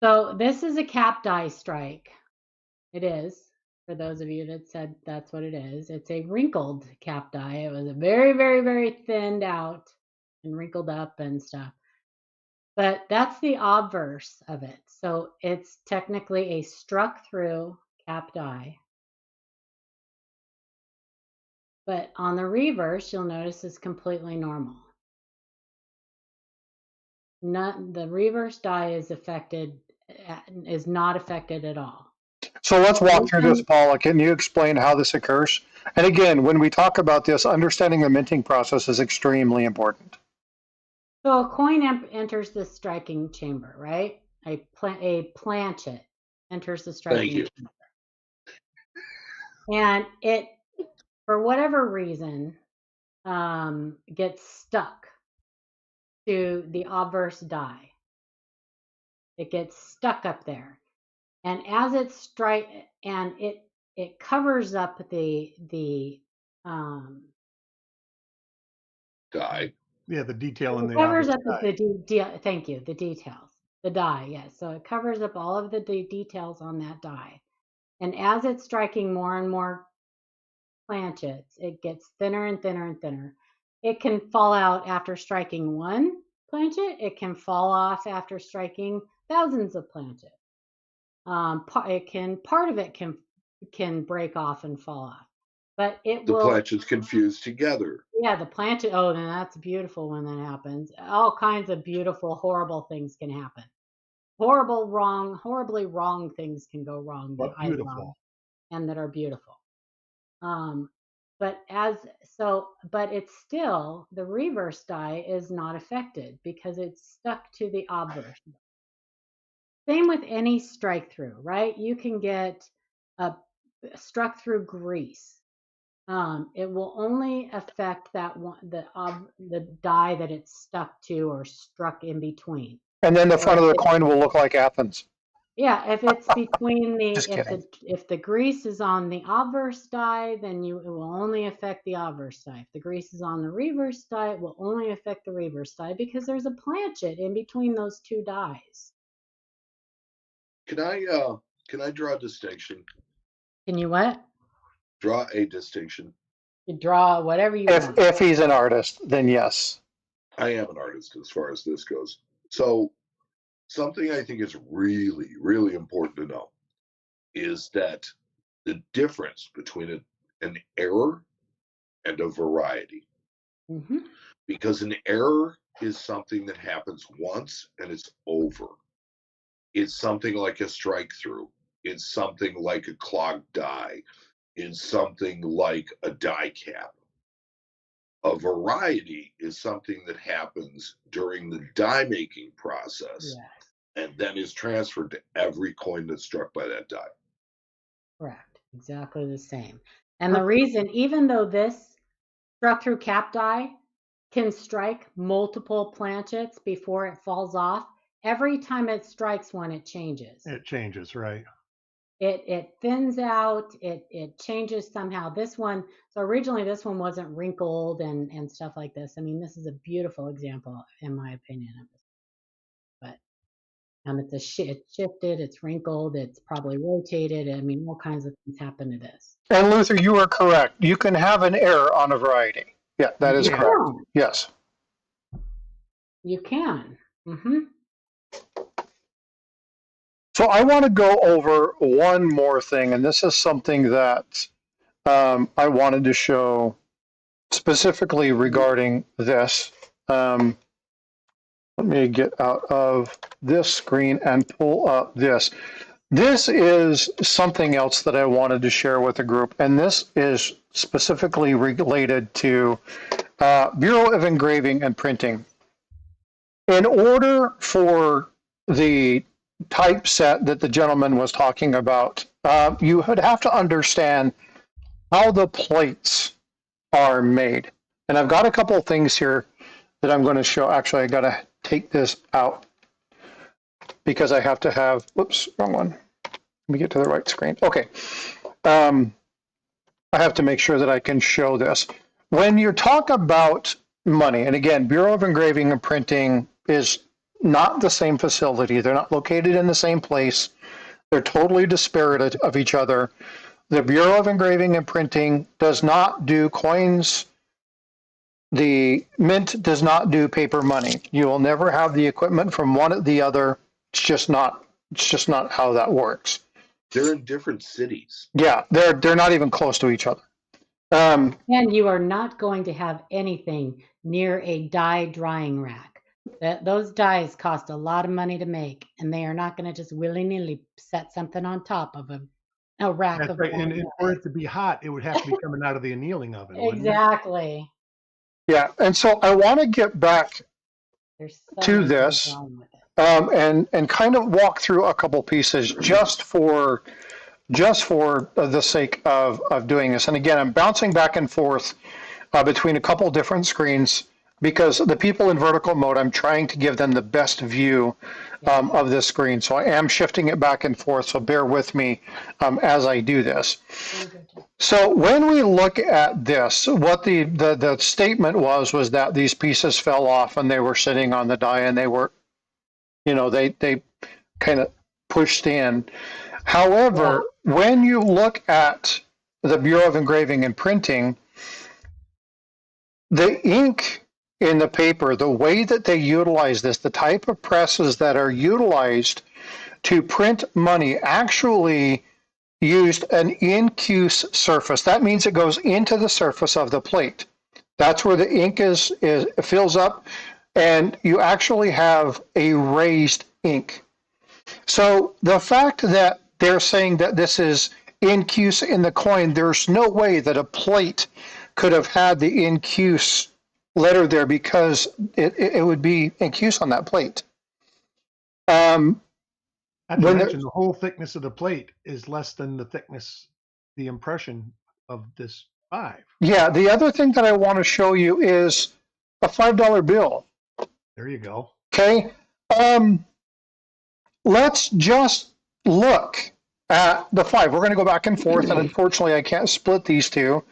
So this is a cap die strike. It is. For those of you that said that's what it is, it's a wrinkled cap die. It was a very, very, very thinned out and wrinkled up and stuff. But that's the obverse of it. So it's technically a struck through cap die. But on the reverse, you'll notice it's completely normal. The reverse die is not affected at all. So let's walk through this, Paula. Can you explain how this occurs? And again, when we talk about this, understanding the minting process is extremely important. So a coin enters the striking chamber, right? A planchet enters the striking chamber. And it, for whatever reason, gets stuck to the obverse die. It gets stuck up there. And as it it covers up the die. Yeah, the detail in the covers up the thank you, the details. The die, yes. So it covers up all of the details on that die. And as it's striking more and more planchets, it gets thinner and thinner and thinner. It can fall out after striking one planchet. It can fall off after striking thousands of planchets. Part of it can break off and fall off, but the planchets confused together. Yeah, the planchet. Oh, then that's beautiful when that happens. All kinds of beautiful, horrible things can happen. Horribly wrong things can go wrong. But beautiful, and that are beautiful. But it's still, the reverse die is not affected because it's stuck to the obverse. Same with any strike through, right? You can get struck through grease. It will only affect that one, the die that it's stuck to or struck in between. And then the front of the coin will look like Athens. Yeah, if it's between if the grease is on the obverse die, then it will only affect the obverse die. If the grease is on the reverse die, it will only affect the reverse die because there's a planchet in between those two dies. Can I draw a distinction? Can you what? Draw a distinction. You draw whatever you want. If he's an artist, then yes. I am an artist as far as this goes. So something I think is really, really important to know is that the difference between an error and a variety. Mm-hmm. Because an error is something that happens once and it's over. It's something like a strike through. It's something like a clogged die. It's something like a die cap. A variety is something that happens during the die making process, and then is transferred to every coin that's struck by that die. Correct. Exactly the same. And the reason, even though this struck through cap die can strike multiple planchets before it falls off, every time it strikes one, it changes. It changes, right? It thins out, it changes somehow. This one, so originally this one wasn't wrinkled and stuff like this. I mean, this is a beautiful example, in my opinion, of this. But It's shifted, it's wrinkled, it's probably rotated. I mean, all kinds of things happen to this. And Luther, you are correct. You can have an error on a variety. Yeah, that is Yeah. correct. Yes. You can. Mm-hmm. So I want to go over one more thing, and this is something that I wanted to show specifically regarding this. Let me get out of this screen and pull up this. This is something else that I wanted to share with the group, and this is specifically related to Bureau of Engraving and Printing. In order for the typeset that the gentleman was talking about, you would have to understand how the plates are made. And I've got a couple of things here that I'm going to show. Actually, I got to take this out because I have to have, whoops, wrong one. Let me get to the right screen. Okay. I have to make sure that I can show this. When you talk about money, and again, Bureau of Engraving and Printing is not the same facility. They're not located in the same place. They're totally disparate of each other. The Bureau of Engraving and Printing does not do coins. The Mint does not do paper money. You will never have the equipment from one to the other. It's just not how that works. They're in different cities. Yeah, they're not even close to each other. And you are not going to have anything near a die drying rack. Those dies cost a lot of money to make, and they are not going to just willy-nilly set something on top of a rack. That's of right. And for it to be hot, it would have to be coming out of the annealing oven. Exactly. Yeah, and so I want to get back to this and kind of walk through a couple pieces just for the sake of doing this. And again, I'm bouncing back and forth between a couple different screens because the people in vertical mode, I'm trying to give them the best view of this screen. So I am shifting it back and forth. So bear with me as I do this. So when we look at this, what the statement was that these pieces fell off and they were sitting on the die and they were, they kind of pushed in. However, when you look at the Bureau of Engraving and Printing, the ink in the paper, the way that they utilize this, the type of presses that are utilized to print money actually used an incuse surface. That means it goes into the surface of the plate. That's where the ink is fills up, and you actually have a raised ink. So the fact that they're saying that this is incuse in the coin, there's no way that a plate could have had the incuse letter there because it would be incuse on that plate. Not to mention the whole thickness of the plate is less than the thickness, the impression of this 5. Yeah, the other thing that I want to show you is a $5 bill. There you go. Okay. Let's just look at the 5. We're going to go back and forth, and unfortunately I can't split these two.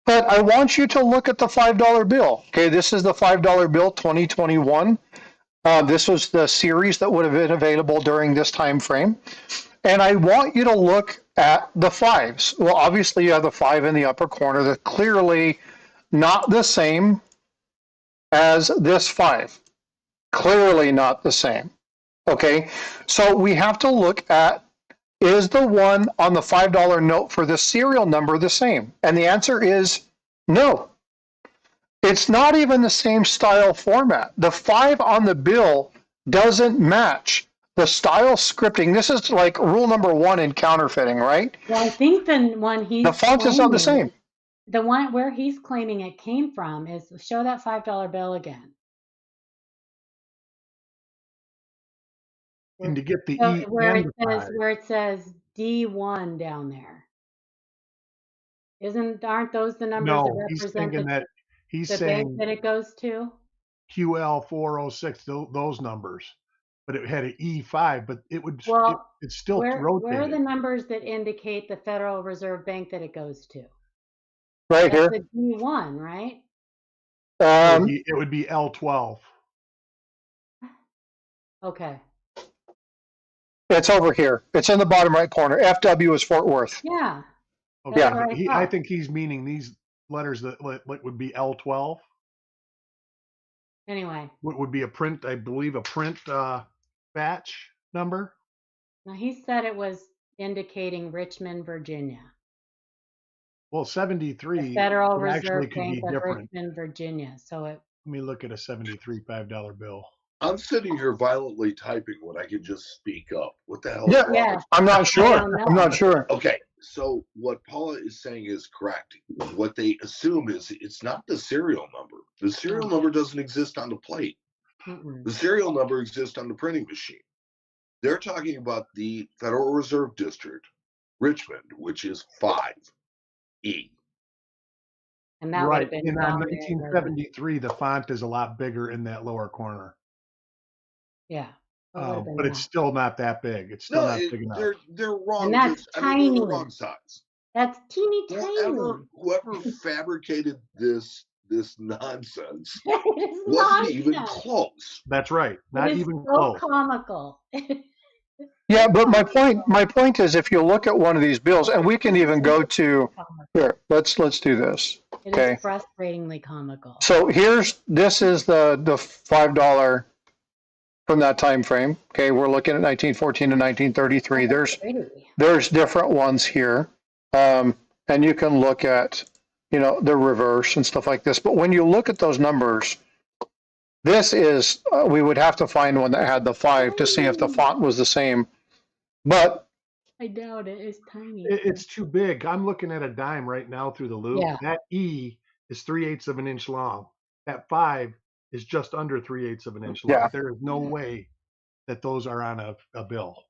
But I want you to look at the $5 bill. Okay, this is the $5 bill 2021. This was the series that would have been available during this time frame. And I want you to look at the 5s. Well, obviously you have the 5 in the upper corner. They're clearly not the same as this 5. Clearly not the same. Okay, so we have to look at, is the one on the $5 note for the serial number the same? And the answer is no. It's not even the same style format. The 5 on the bill doesn't match the style scripting. This is like rule number 1 in counterfeiting, right? Well, I think the one the font is not the same. The one where he's claiming it came from is, show that $5 bill again. And to get the So E where and it says D1 down there. Aren't those the numbers that no, he's represent thinking that he's the saying bank that it goes to? QL406, those numbers, but it had an E5, but it would it's still where rotated. are the numbers that indicate the Federal Reserve Bank that it goes to? Right here. That's the D1, right? It would be L12. Okay. It's over here. It's in the bottom right corner. FW is Fort Worth. Yeah. Okay, Yeah. but I think he's meaning these letters that would be L12. Anyway. What would be a print, I believe, a print batch number. Now he said it was indicating Richmond, Virginia. Well, 73 The Federal it actually Reserve could Bank be of different. Richmond, Virginia. So it. Let me look at a 73 $5 bill. I'm sitting here violently typing when I can just speak up. What the hell Yeah, is wrong? Yeah. with I'm not sure. I'm not sure. Okay, so what Paula is saying is correct. What they assume is it's not the serial number. The serial number doesn't exist on the plate. The serial number exists on the printing machine. They're talking about the Federal Reserve District, Richmond, which is 5E. And that would Right. have been In down 1973, the font is a lot bigger in that lower corner. Yeah. But it's still not that big. It's still not big enough. They're wrong. And that's tiny. They're the wrong size. That's teeny tiny. Whoever fabricated this nonsense wasn't even close. That's right. Not even so close. Comical. Yeah, but my point is, if you look at one of these bills, and we can even go to here. Let's do this. It Okay. is frustratingly comical. So this is the $5 from that time frame. Okay, we're looking at 1914 to 1933. There's different ones here, and you can look at the reverse and stuff like this. But when you look at those numbers, this is we would have to find one that had the 5 to see if the font was the same. But I doubt it. It's tiny. It's too big. I'm looking at a dime right now through the loop. Yeah. That E is 3/8 of an inch long. That 5 is just under 3/8 of an inch long. Yeah. There is no way that those are on a bill.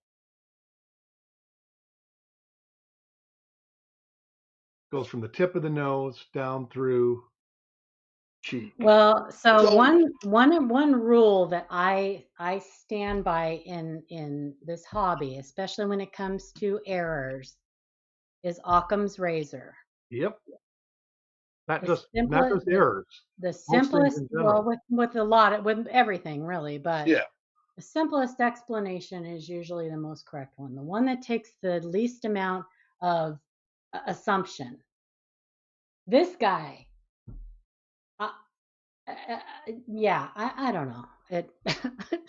Goes from the tip of the nose down through cheek. Well, so one rule that I stand by in this hobby, especially when it comes to errors, is Occam's razor. Yep. Not just errors. The simplest, well, with everything really, but yeah. The simplest explanation is usually the most correct one. The one that takes the least amount of assumption. This guy, yeah, I don't know.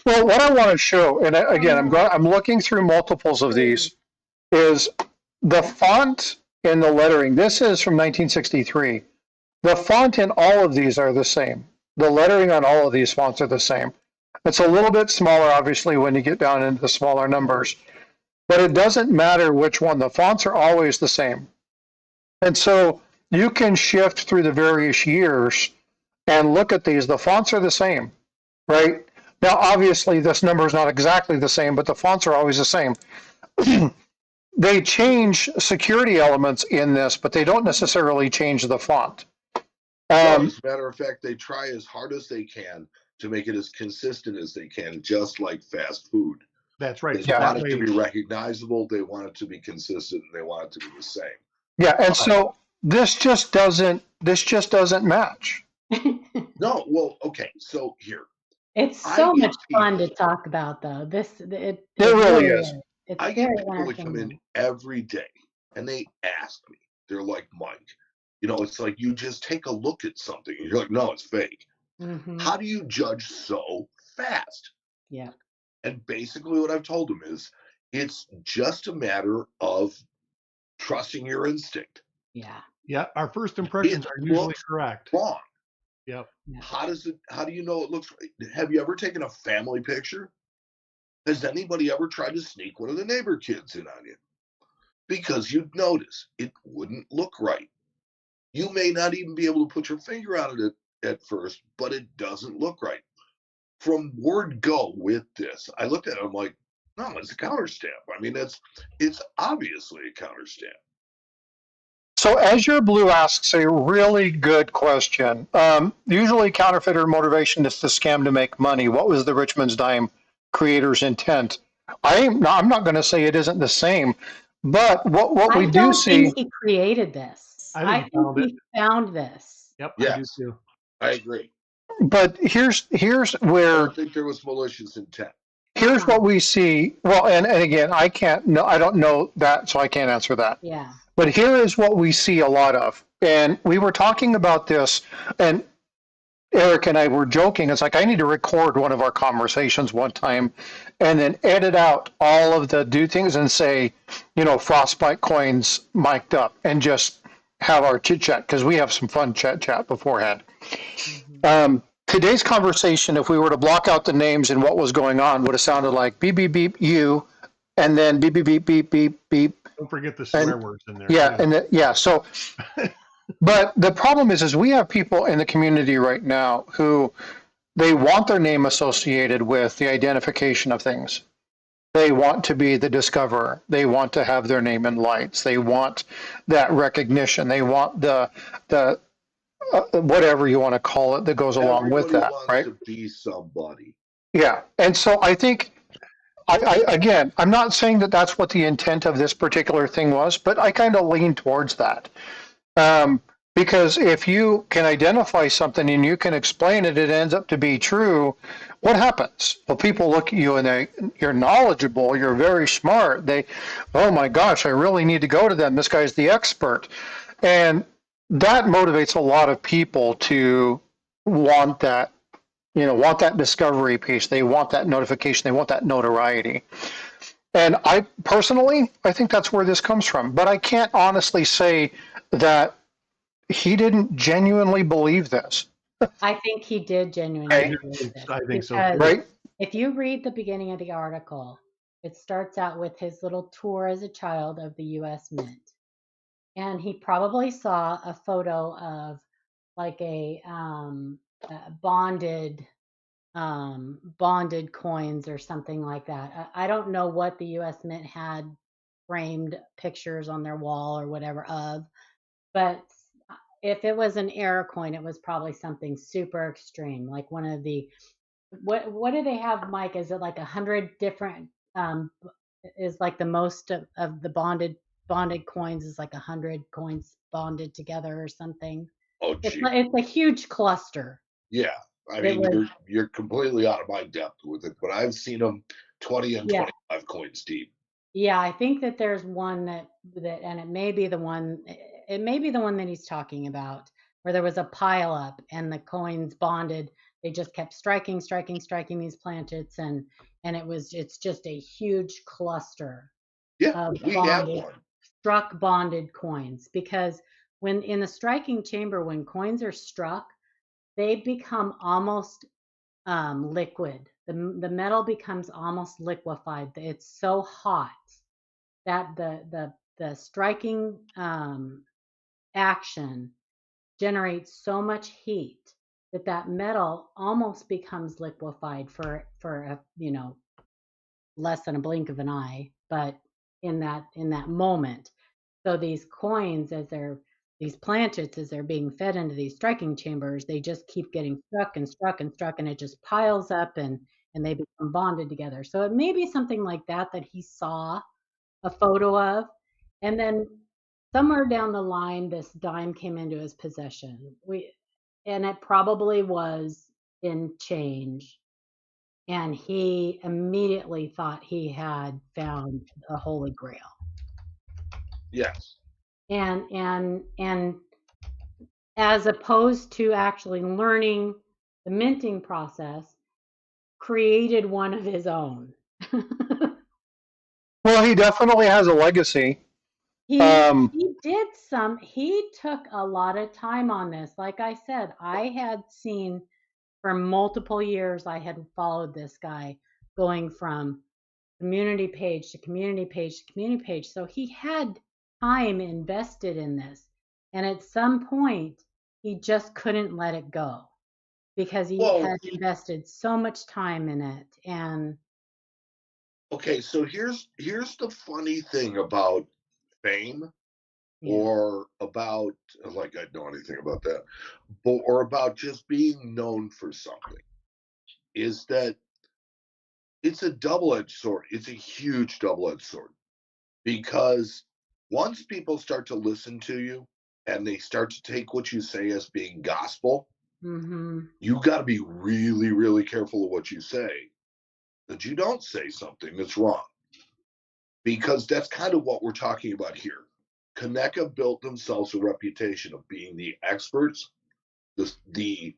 Well, what I want to show, and again, I'm looking through multiples of these, is the font and the lettering. This is from 1963. The font in all of these are the same. The lettering on all of these fonts are the same. It's a little bit smaller, obviously, when you get down into the smaller numbers, but it doesn't matter which one. The fonts are always the same. And so you can shift through the various years and look at these. The fonts are the same, right? Now, obviously, this number is not exactly the same, but the fonts are always the same. They change security elements in this, but they don't necessarily change the font. As a matter of fact, they try as hard as they can to make it as consistent as they can, just like fast food. That's right. They want it to be recognizable, they want it to be consistent, and they want it to be the same. Yeah, and so this just doesn't match. No, well, okay, so here. It's so much fun to talk about, though. It really is. I get people that come in every day, and they ask me, they're like, Mike, it's like you just take a look at something, and you're like, no, it's fake. Mm-hmm. How do you judge so fast? Yeah. And basically what I've told them is it's just a matter of trusting your instinct. Yeah. Yeah. Our first impressions are usually correct. Wrong. Yep. How do you know it looks right? Have you ever taken a family picture? Has anybody ever tried to sneak one of the neighbor kids in on you? Because you'd notice it wouldn't look right. You may not even be able to put your finger on it at first, but it doesn't look right. From word go with this, I looked at it, I'm like, no, it's a counter stamp. I mean, it's obviously a counter stamp. So Azure Blue asks a really good question. Usually counterfeiter motivation is to scam to make money. What was the Richmond's dime creator's intent? I'm not going to say it isn't the same, but what we do see. I don't think he created this. I think he found this. Yep. Yes, I do too. I agree. But here's where I don't think there was malicious intent. here's what we see. Well, and again, I don't know that, so I can't answer that. Yeah. But here is what we see a lot of. And we were talking about this, and Eric and I were joking. It's like, I need to record one of our conversations one time and then edit out all of the do things and say, Frostbyte coins mic'd up and just have our chit chat, because we have some fun chat beforehand. Today's conversation, if we were to block out the names and what was going on, would have sounded like beep, beep, beep, you, and then beep, beep, beep, beep, beep, beep. Don't forget the swear words in there. Yeah. So, but the problem is we have people in the community right now who they want their name associated with the identification of things. They want to be the discoverer. They want to have their name in lights. They want that recognition. They want the whatever you want to call it that goes along with that, right? To be somebody. Yeah, and so I think, again, I'm not saying that that's what the intent of this particular thing was, but I kind of lean towards that. Because if you can identify something and you can explain it, it ends up to be true. What happens? Well, people look at you and you're knowledgeable, you're very smart. Oh my gosh, I really need to go to them. This guy's the expert. And that motivates a lot of people to want that, want that discovery piece. They want that notification. They want that notoriety. And I think that's where this comes from. But I can't honestly say that he didn't genuinely believe this. I think he did genuinely believe this. I think so. Right? If you read the beginning of the article, it starts out with his little tour as a child of the U.S. Mint. And he probably saw a photo of like a bonded coins or something like that. I don't know what the U.S. Mint had framed pictures on their wall or whatever of, but if it was an error coin, it was probably something super extreme, like one of the what do they have, Mike? Is it like 100 different? Is like the most of the bonded coins is like 100 coins bonded together or something. Oh, it's a huge cluster. Yeah, I mean, you're completely out of my depth with it, but I've seen them 20 and 25 coins deep. Yeah, I think that there's one that and it may be the one. It may be the one that he's talking about, where there was a pile up and the coins bonded. They just kept striking these planchets, and it's just a huge cluster. Yeah, we have one. Struck bonded coins, because when in the striking chamber, when coins are struck, they become almost liquid. The metal becomes almost liquefied. It's so hot that the striking action generates so much heat that metal almost becomes liquefied for less than a blink of an eye, but in that moment. So these coins, these planchets, as they're being fed into these striking chambers, they just keep getting struck, and it just piles up, and they become bonded together. So it may be something like that he saw a photo of, and then somewhere down the line, this dime came into his possession. And it probably was in change, and he immediately thought he had found the Holy Grail. Yes. And as opposed to actually learning the minting process, created one of his own. Well, he definitely has a legacy. He took a lot of time on this. Like I said, I had seen for multiple years, I had followed this guy going from community page to community page to community page. So he had time invested in this. And at some point, he just couldn't let it go because he had invested so much time in it. And okay, so here's the funny thing about fame, or about, like, I know anything about that, or about just being known for something, is that it's a double-edged sword. It's a huge double-edged sword, because once people start to listen to you and they start to take what you say as being gospel, you got to be really, really careful of what you say. that you don't say something that's wrong, because that's kind of what we're talking about here. Kaneka built themselves a reputation of being the experts, the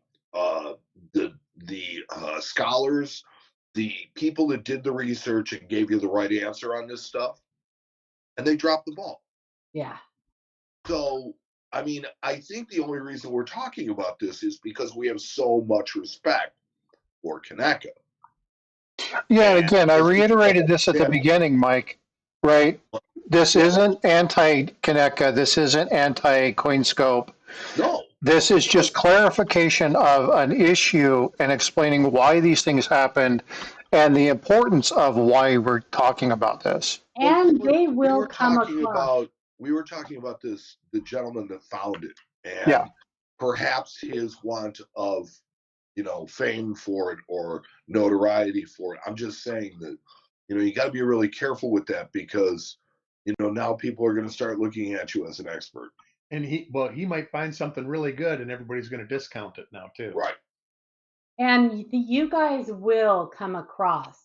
scholars, the people that did the research and gave you the right answer on this stuff, and they dropped the ball. Yeah. So, I mean, I think the only reason we're talking about this is because we have so much respect for Kaneka. Yeah, And again, I this is reiterated this at the example. beginning, Mike, right? This Yeah. isn't anti-Kaneka. This isn't anti-CoinScope. No. This is just clarification of an issue and explaining why these things happened and the importance of why we're talking about this. And Well, they will come across. We were talking about this, the gentleman that found it, and Yeah. perhaps his want of, fame for it or notoriety for it. I'm just saying that, you got to be really careful with that, because, now people are going to start looking at you as an expert. And he might find something really good, and everybody's going to discount it now too. Right. And you guys will come across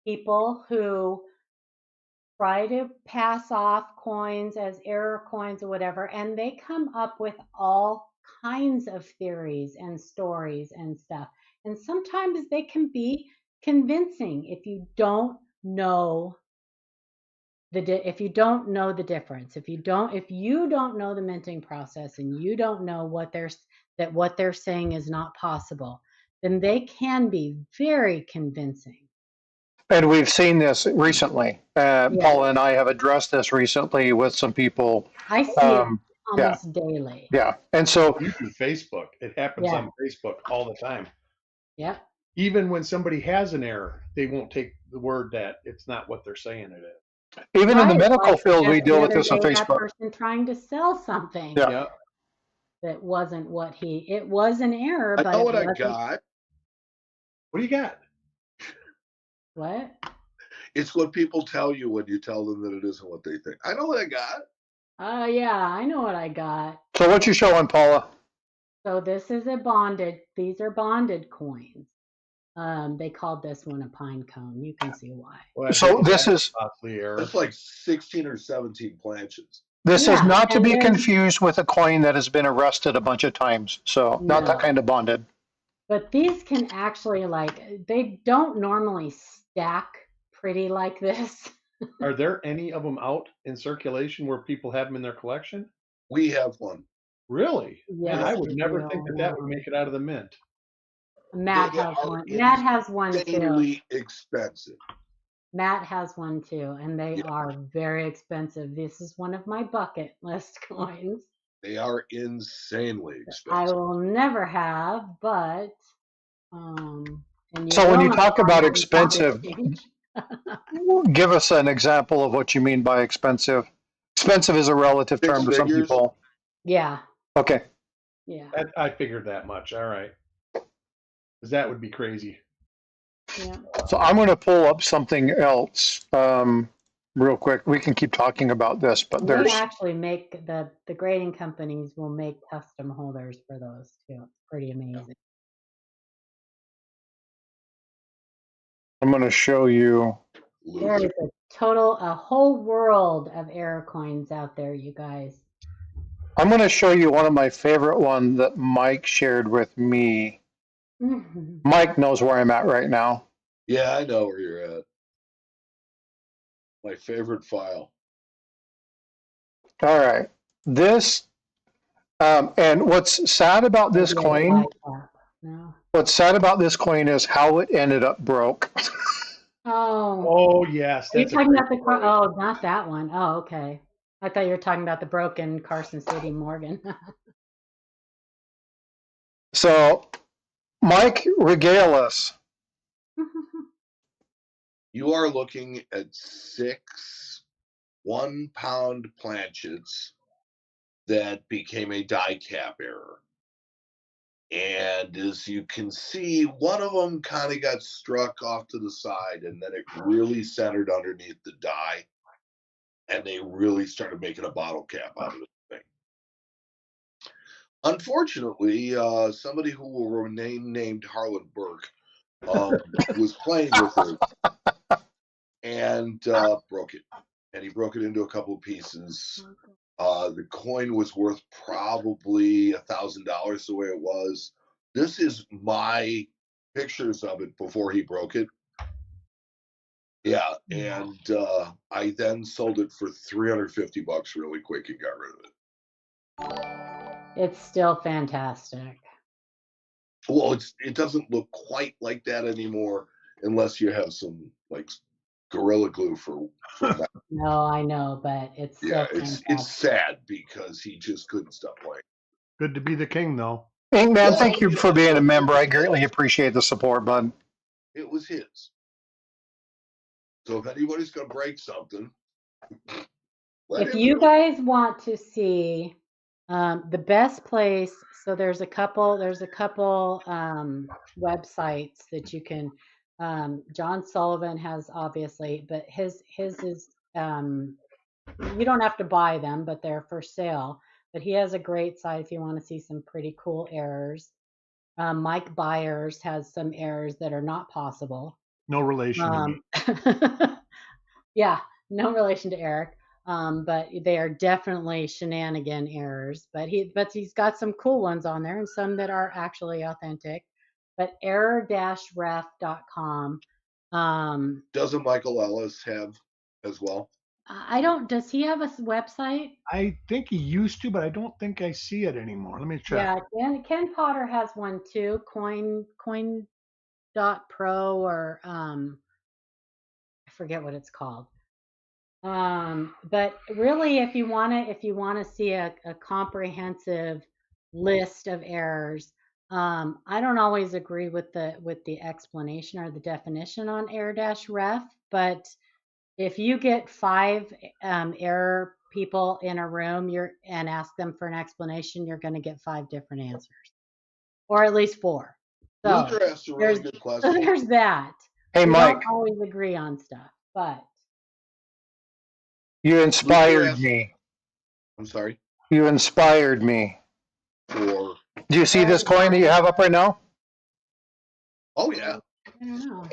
people who try to pass off coins as error coins or whatever, and they come up with all kinds of theories and stories and stuff. And sometimes they can be convincing if you don't know the difference. If you don't know the minting process, and you don't know what they're saying is not possible, then they can be very convincing. And we've seen this recently. Paula and I have addressed this recently with some people. I see it almost daily. Yeah. And so You use Facebook. It happens on Facebook all the time. Yep. Even when somebody has an error, they won't take the word that it's not what they're saying it is. Even in the medical field, we deal with this on That Facebook. person trying to sell something Yeah. that wasn't it was an error, but I know what I got. What do you got? What? It's what people tell you when you tell them that it isn't what they think. I know what I got. Yeah, I know what I got. So what you showing, Paula? So these are bonded coins. They called this one a pine cone. You can see why. Well, so this is possibly error. It's like 16 or 17 planches. This is not to be confused with a coin that has been arrested a bunch of times. So not that kind of bonded. But these can actually, they don't normally stack pretty like this. Are there any of them out in circulation where people have them in their collection? We have one. Really? Yes, and I would never think that would make it out of the mint. Matt has one. Matt has one too. Insanely expensive. Matt has one too, and they are very expensive. This is one of my bucket list coins. They are insanely expensive. I will never have, but so when you talk about expensive, give us an example of what you mean by expensive. Expensive is a relative term to some people. Yeah. Okay. Yeah. I figured that much. All right. Because that would be crazy. Yeah. So I'm going to pull up something else real quick. We can keep talking about this, but they actually make the grading companies will make custom holders for those too. It's pretty amazing. I'm going to show you. There is a whole world of error coins out there, you guys. I'm going to show you one of my favorite ones that Mike shared with me. Mike knows where I'm at right now. Yeah, I know where you're at. My favorite file. All right. This, and what's sad about this coin, what's sad about this coin is how it ended up broke. Oh yes. Are you talking about not that one. Oh, okay. I thought you were talking about the broken Carson City Morgan. So, Mike, regale us. You are looking at 6 1-pound planchets that became a die cap error. And as you can see, one of them kind of got struck off to the side, and then it really centered underneath the die. And they really started making a bottle cap out of the thing. Unfortunately, somebody who will remain named Harlan Burke was playing with it and broke it. And he broke it into a couple of pieces. The coin was worth probably $1,000 the way it was. This is my pictures of it before he broke it. Yeah, and I then sold it for $350 really quick and got rid of it. It's still fantastic. Well, it doesn't look quite like that anymore unless you have some like Gorilla Glue for that. No, I know, but it's yeah, it's sad because he just couldn't stop playing. Good to be the king, though. Ink Man, thank you for being a member. I greatly appreciate the support, bud. It was his. So if anybody's going to break something, if you guys want to see the best place, so there's a couple websites that you can. John Sullivan has, obviously, but his is you don't have to buy them, but they're for sale. But he has a great site if you want to see some pretty cool errors. Mike Byers has some errors that are not possible. No relation. Yeah, no relation to Eric. But they are definitely shenanigan errors. But he's got some cool ones on there and some that are actually authentic. But error-ref.com. Doesn't Michael Ellis have as well? Does he have a website? I think he used to, but I don't think I see it anymore. Let me check. Yeah, Ken Potter has one too, coin.pro, or I forget what it's called. But really, if you want to see a comprehensive list of errors, I don't always agree with the explanation or the definition on error-ref, but if you get 5 error people in a room and ask them for an explanation, you're going to get 5 different answers, or at least 4. So Luther asked a really good question. So there's that. Hey, Mike. We don't always agree on stuff, but you inspired me. I'm sorry? You inspired me. For? Do you see this coin that you have up right now? Oh, yeah. I don't know.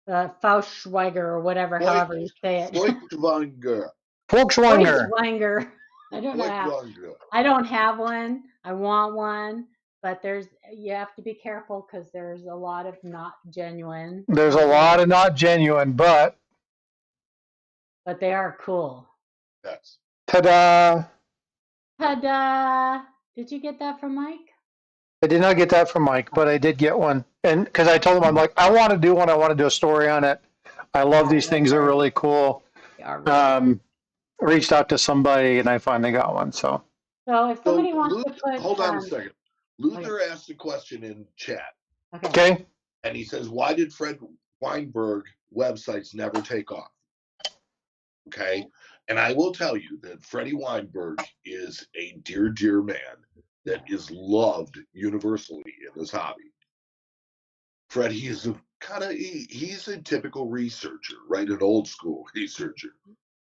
Faustschweiger or whatever, however you say it. Volkswagen. Volkswagen. I don't know. I don't have one. I want one, but you have to be careful because there's a lot of not genuine. There's a lot of not genuine, but they are cool. Yes. Ta-da! Ta-da! Did you get that from Mike? I did not get that from Mike, but I did get one. And because I told him, I'm like, I want to do one. I want to do a story on it. I love these things. They're really cool. Reached out to somebody and I finally got one. So if somebody wants to put... Hold on a second. Luther asked a question in chat. Okay. And he says, why did Fred Weinberg websites never take off? Okay. And I will tell you that Freddie Weinberg is a dear, dear man that is loved universally in this hobby. Fred, he's a typical researcher, right? An old school researcher.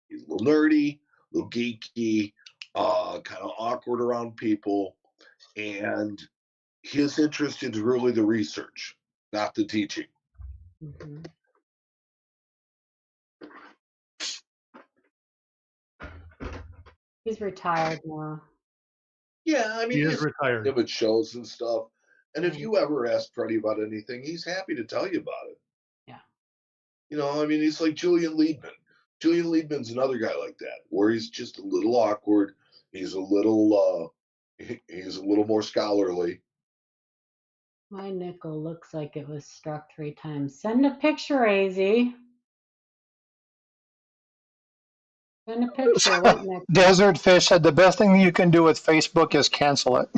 He's a little nerdy, a little geeky, kind of awkward around people. And his interest is really the research, not the teaching. Mm-hmm. He's retired now. Yeah, I mean, he is retired. At shows and stuff. And if you ever ask Freddie about anything, he's happy to tell you about it. Yeah. You know, I mean, he's like Julian Liebman. Julian Liebman's another guy like that, where he's just a little awkward. He's a little more scholarly. My nickel looks like it was struck 3 times. Send a picture, AZ. Send a picture. Desert Fish said the best thing you can do with Facebook is cancel it.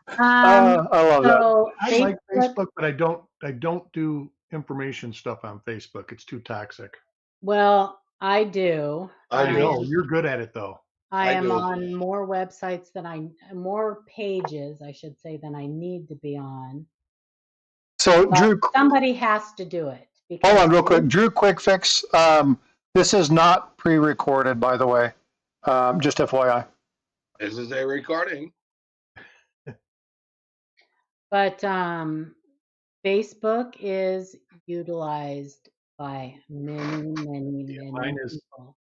I love that. I like Facebook, but I don't do information stuff on Facebook. It's too toxic. Well, I do. I know you're good at it though. I am on more websites more pages, I should say, than I need to be on. So but Drew, somebody has to do it. Hold on real quick. Drew, quick fix. This is not pre-recorded, by the way. Just FYI. This is a recording. But Facebook is utilized by many Mine is people.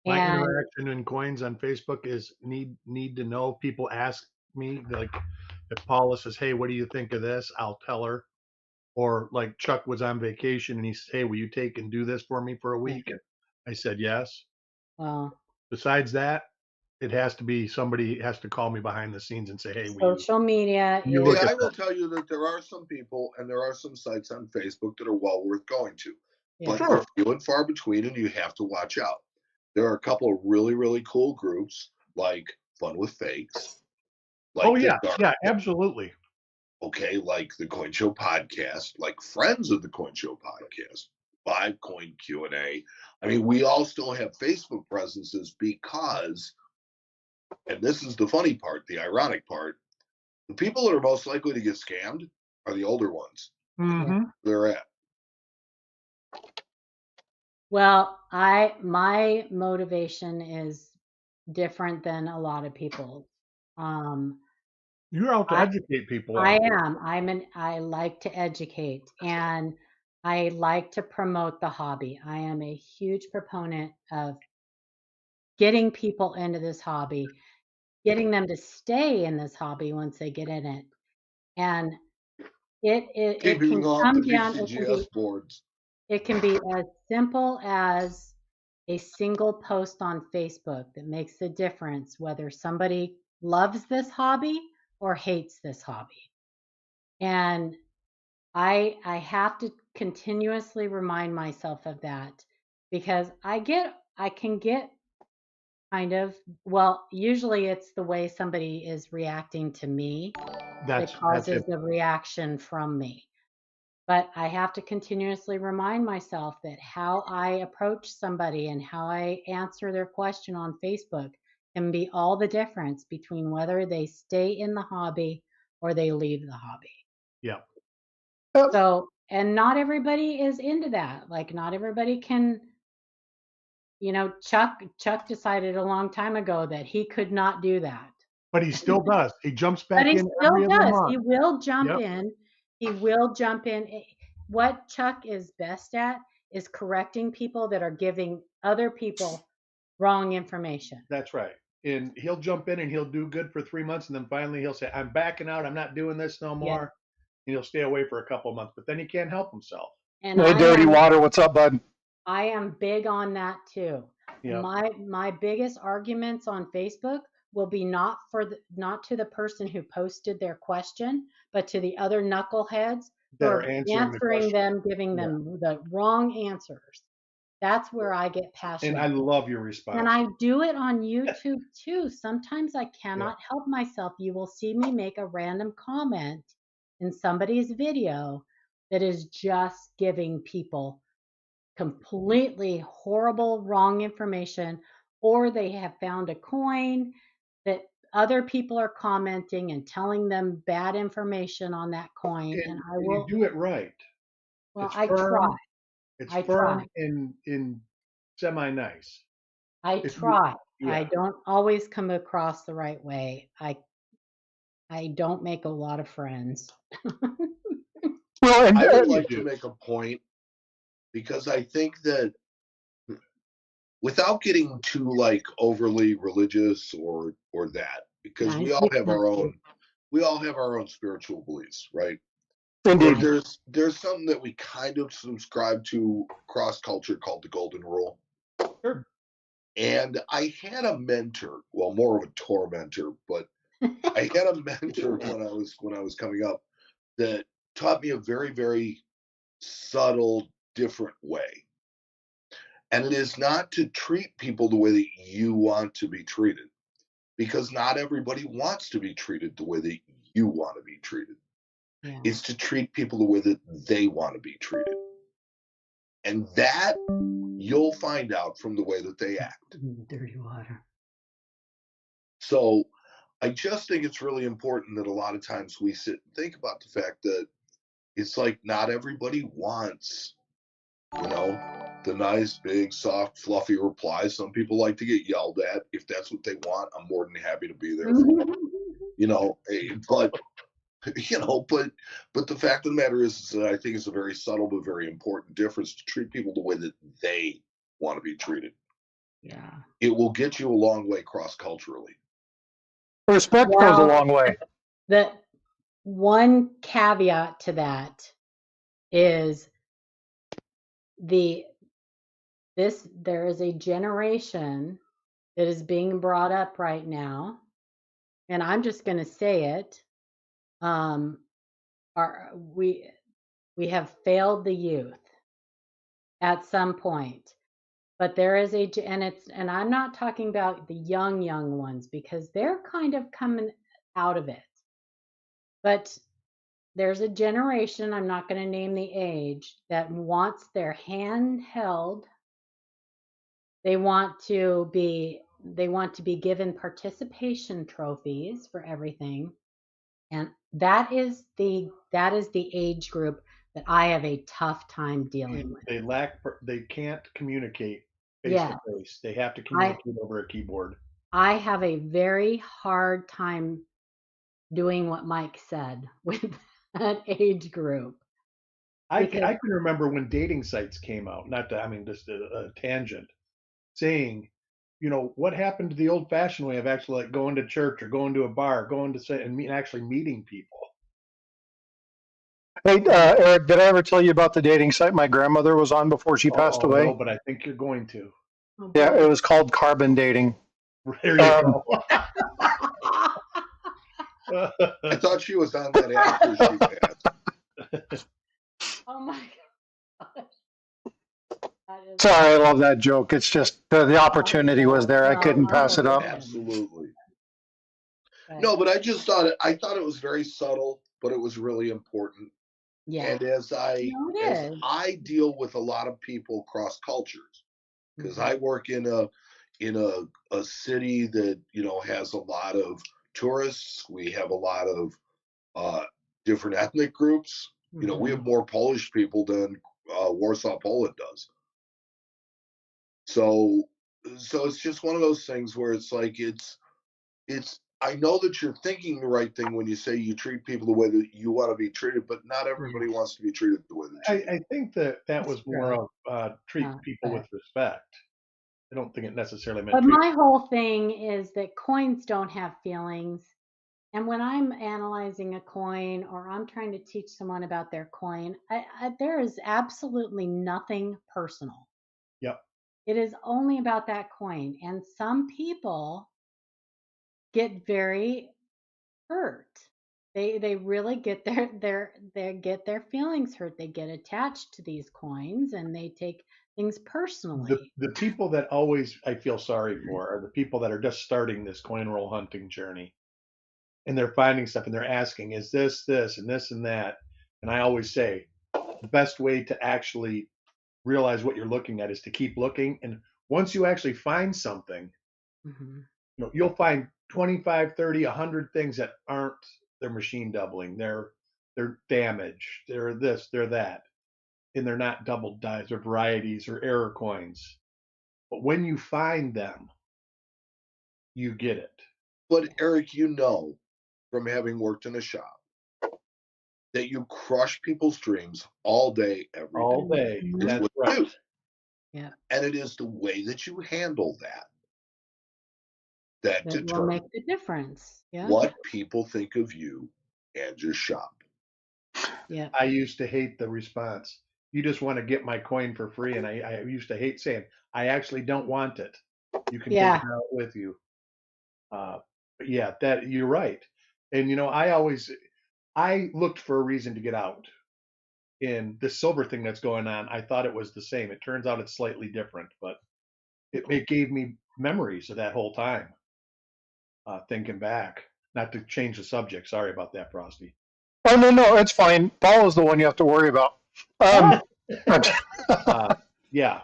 my And interaction in coins on Facebook is need to know. People ask me, like, if Paula says, "Hey, what do you think of this?" I'll tell her. Or like Chuck was on vacation and he said, "Hey, will you take and do this for me for a week?" And I said yes. well, Besides that, it has to be somebody has to call me behind the scenes and say, "Hey, social media you is look Hey, at I will that?" tell you that there are some people and there are some sites on Facebook that are well worth going to, yeah. but they're few and far between, and you have to watch out. There are a couple of really cool groups like Fun with Fakes, Oh like the yeah, Dark, yeah, absolutely. okay, like the Coin Show podcast, like friends of the Coin Show podcast, Five Coin Q&A. I mean, we all still have Facebook presences because, and this is the funny part, the ironic part, the people that are most likely to get scammed are the older ones. Mm-hmm. They're at. Well, my motivation is different than a lot of people. You're out to I educate people I out there. am. I like to educate and I like to promote the hobby. I am a huge proponent of getting people into this hobby, getting them to stay in this hobby once they get in it. And it Keeping can them off the come down, it can be BCGS boards. It can be as simple as a single post on Facebook that makes the difference whether somebody loves this hobby or hates this hobby. And I have to continuously remind myself of that because I can get kind of, well, usually it's the way somebody is reacting to me that That's causes it. a reaction from me. But I have to continuously remind myself that how I approach somebody and how I answer their question on Facebook can be all the difference between whether they stay in the hobby or they leave the hobby. Yeah. So, and not everybody is into that. Like, not everybody can, Chuck decided a long time ago that he could not do that. But he still does. He jumps But back he in still every other does. month. He will jump Yep. in. He will jump in. What Chuck is best at is correcting people that are giving other people wrong information. That's right. And he'll jump in and he'll do good for 3 months, and then finally he'll say, "I'm backing out. I'm not doing this no Yeah. more." And he'll stay away for a couple of months, but then he can't help himself. And Hey, Dirty Water, what's up, bud? I am big on that too. Yeah. My biggest arguments on Facebook will be not to the person who posted their question, but to the other knuckleheads who They're are answering the answering question. them, giving Yeah. them the wrong answers. That's where I get And passionate. I love your response. And I do it on YouTube too. Sometimes I Yeah. cannot help myself. You will see me make a random comment in somebody's video that is just giving people completely horrible, wrong information, or they have found a coin that other people are commenting and telling them bad information on that coin. And I And you will, do it right. well, It's I try. firm. It's I firm try. and semi-nice. I If you, try. I yeah. don't always come across the right way. I don't make a lot of friends. Well, and I would You like to do. make a point because I think that without getting too like overly religious or that, because I think we all have our own spiritual beliefs, right? indeed. There's something that we kind of subscribe to cross culture called the golden rule. Sure. And I had a mentor, well, more of a tormentor, but I had a mentor when I was coming up that taught me a very subtle, different way. And it is not to treat people the way that you want to be treated, because not everybody wants to be treated the way that you want to be treated. Yeah. It's to treat people the way that they want to be treated. And that you'll find out from the way that they act. Dirty water. So I just think it's really important that a lot of times we sit and think about the fact that it's like not everybody wants, the nice, big, soft, fluffy replies. Some people like to get yelled at. If that's what they want, I'm more than happy to be there for them. But but the fact of the matter is that I think it's a very subtle but very important difference to treat people the way that they want to be treated. Yeah. It will get you a long way cross-culturally. Respect goes a long way. The one caveat to that is there is a generation that is being brought up right now, and I'm just going to say it. We have failed the youth at some point, but there is and I'm not talking about the young ones because they're kind of coming out of it, but there's a generation, I'm not going to name the age, that wants their hand held. They want to be given participation trophies for everything. And that is the age group that I have a tough time dealing with. They can't communicate face to face. They have to communicate over a keyboard. I have a very hard time doing what Mike said with that age group. I can remember when dating sites came out, just a tangent, saying, what happened to the old fashioned way of actually like going to church or going to a bar, going to say and actually meeting people. Hey, Eric, did I ever tell you about the dating site my grandmother was on before she passed away? No, but I think you're going to. Yeah, it was called Carbon Dating. There you go. I thought she was on that after she passed. Oh my gosh. Sorry, I love that joke. It's just the opportunity was there. I couldn't pass it up. Absolutely. No, but I thought it was very subtle, but it was really important. Yeah. And as I deal with a lot of people cross cultures, because I work in a city that has a lot of tourists. We have a lot of different ethnic groups. We have more Polish people than Warsaw, Poland does. So it's just one of those things where it's like it's. I know that you're thinking the right thing when you say you treat people the way that you want to be treated, but not everybody wants to be treated the way that I think that was more of treat people with respect. I don't think it necessarily meant. But my whole thing is that coins don't have feelings. And when I'm analyzing a coin or I'm trying to teach someone about their coin, there is absolutely nothing personal. Yep. It is only about that coin. And some people get very hurt. They really get their feelings hurt. They get attached to these coins and they take things personally. The people that always I feel sorry for are the people that are just starting this coin roll hunting journey. And they're finding stuff and they're asking, is this, and this and that? And I always say the best way to actually realize what you're looking at is to keep looking. And once you actually find something, you'll find 25, 30, 100 things that aren't, they're machine doubling, they're damaged, they're this, they're that. And they're not double dies or varieties or error coins. But when you find them, you get it. But Eric, from having worked in a shop, that you crush people's dreams all day, every day. All day. That's right. Yeah. And it is the way that you handle that determines will make the difference. Yeah. What people think of you and your shop. Yeah. I used to hate the response. You just want to get my coin for free. And I used to hate saying, I actually don't want it. You can take it out with you. But yeah, that you're right. And I looked for a reason to get out. In the silver thing that's going on, I thought it was the same. It turns out it's slightly different, but it gave me memories of that whole time. Thinking back, not to change the subject. Sorry about that, Frosty. Oh no, it's fine. Paul is the one you have to worry about. Yeah,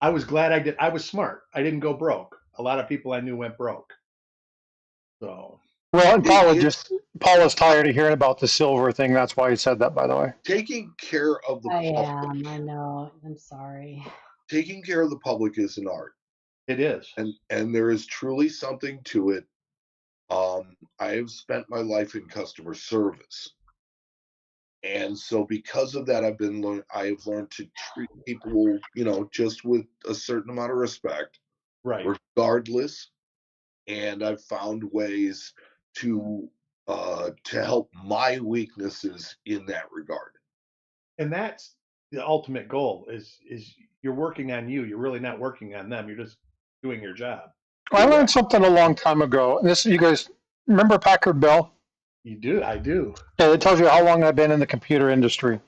I was glad I did. I was smart. I didn't go broke. A lot of people I knew went broke. So. Well, and Paul was tired of hearing about the silver thing. That's why he said that, by the way. Taking care of the public. I know. I'm sorry. Taking care of the public is an art. It is. And there is truly something to it. have spent my life in customer service. And so because of that, I have learned to treat people, just with a certain amount of respect, Right. regardless. And I've found ways to help my weaknesses in that regard. And that's the ultimate goal is you're working on you. You're really not working on them. You're just doing your job. I learned something a long time ago. And this, you guys remember Packard Bell? You do. I do. Yeah, it tells you how long I've been in the computer industry.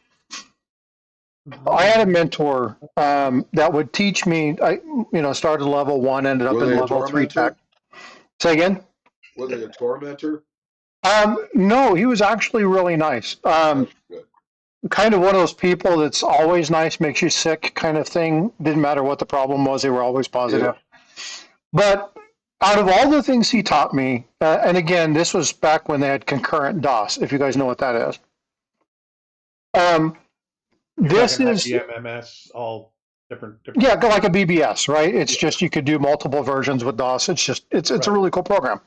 I had a mentor that would teach me. I, started level 1, ended up in level 3 tech. Say again? Was it a tormentor? No, he was actually really nice. Kind of one of those people that's always nice, makes you sick kind of thing. Didn't matter what the problem was, they were always positive. Yeah. But out of all the things he taught me, and again, this was back when they had concurrent DOS, if you guys know what that is. This is the MMS, all different. Yeah, like a BBS, right? It's just you could do multiple versions with DOS. It's a really cool program.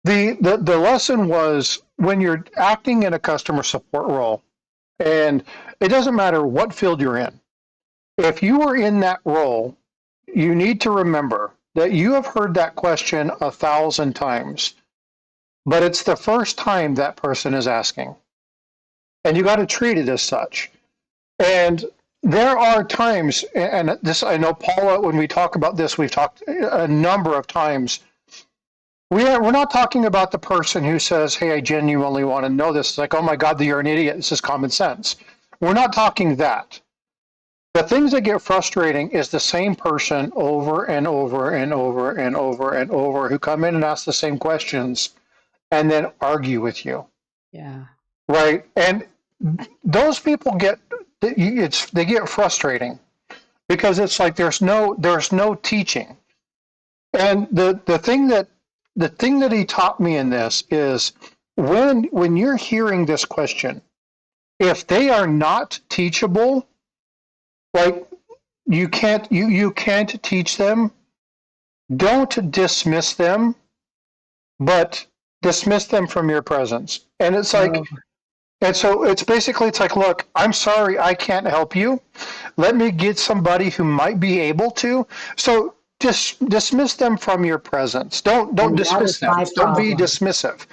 The lesson was when you're acting in a customer support role, and it doesn't matter what field you're in. If you are in that role, you need to remember that you have heard that question 1,000 times, but it's the first time that person is asking. And you got to treat it as such. And there are times, and this, I know Paula, when we talk about this, we've talked a number of times. We're not talking about the person who says, hey, I genuinely want to know this. It's like, oh my God, you're an idiot. This is common sense. We're not talking that. The things that get frustrating is the same person over and over and over and over and over who come in and ask the same questions and then argue with you. Yeah. Right. And those people get frustrating because it's like there's no teaching. And the thing that he taught me in this is when you're hearing this question, if they are not teachable, like you can't teach them, don't dismiss them, but dismiss them from your presence. And it's like, and so it's basically, it's like, look, I'm sorry, I can't help you. Let me get somebody who might be able to. So dismiss them from your presence. Don't dismiss them. Don't be dismissive.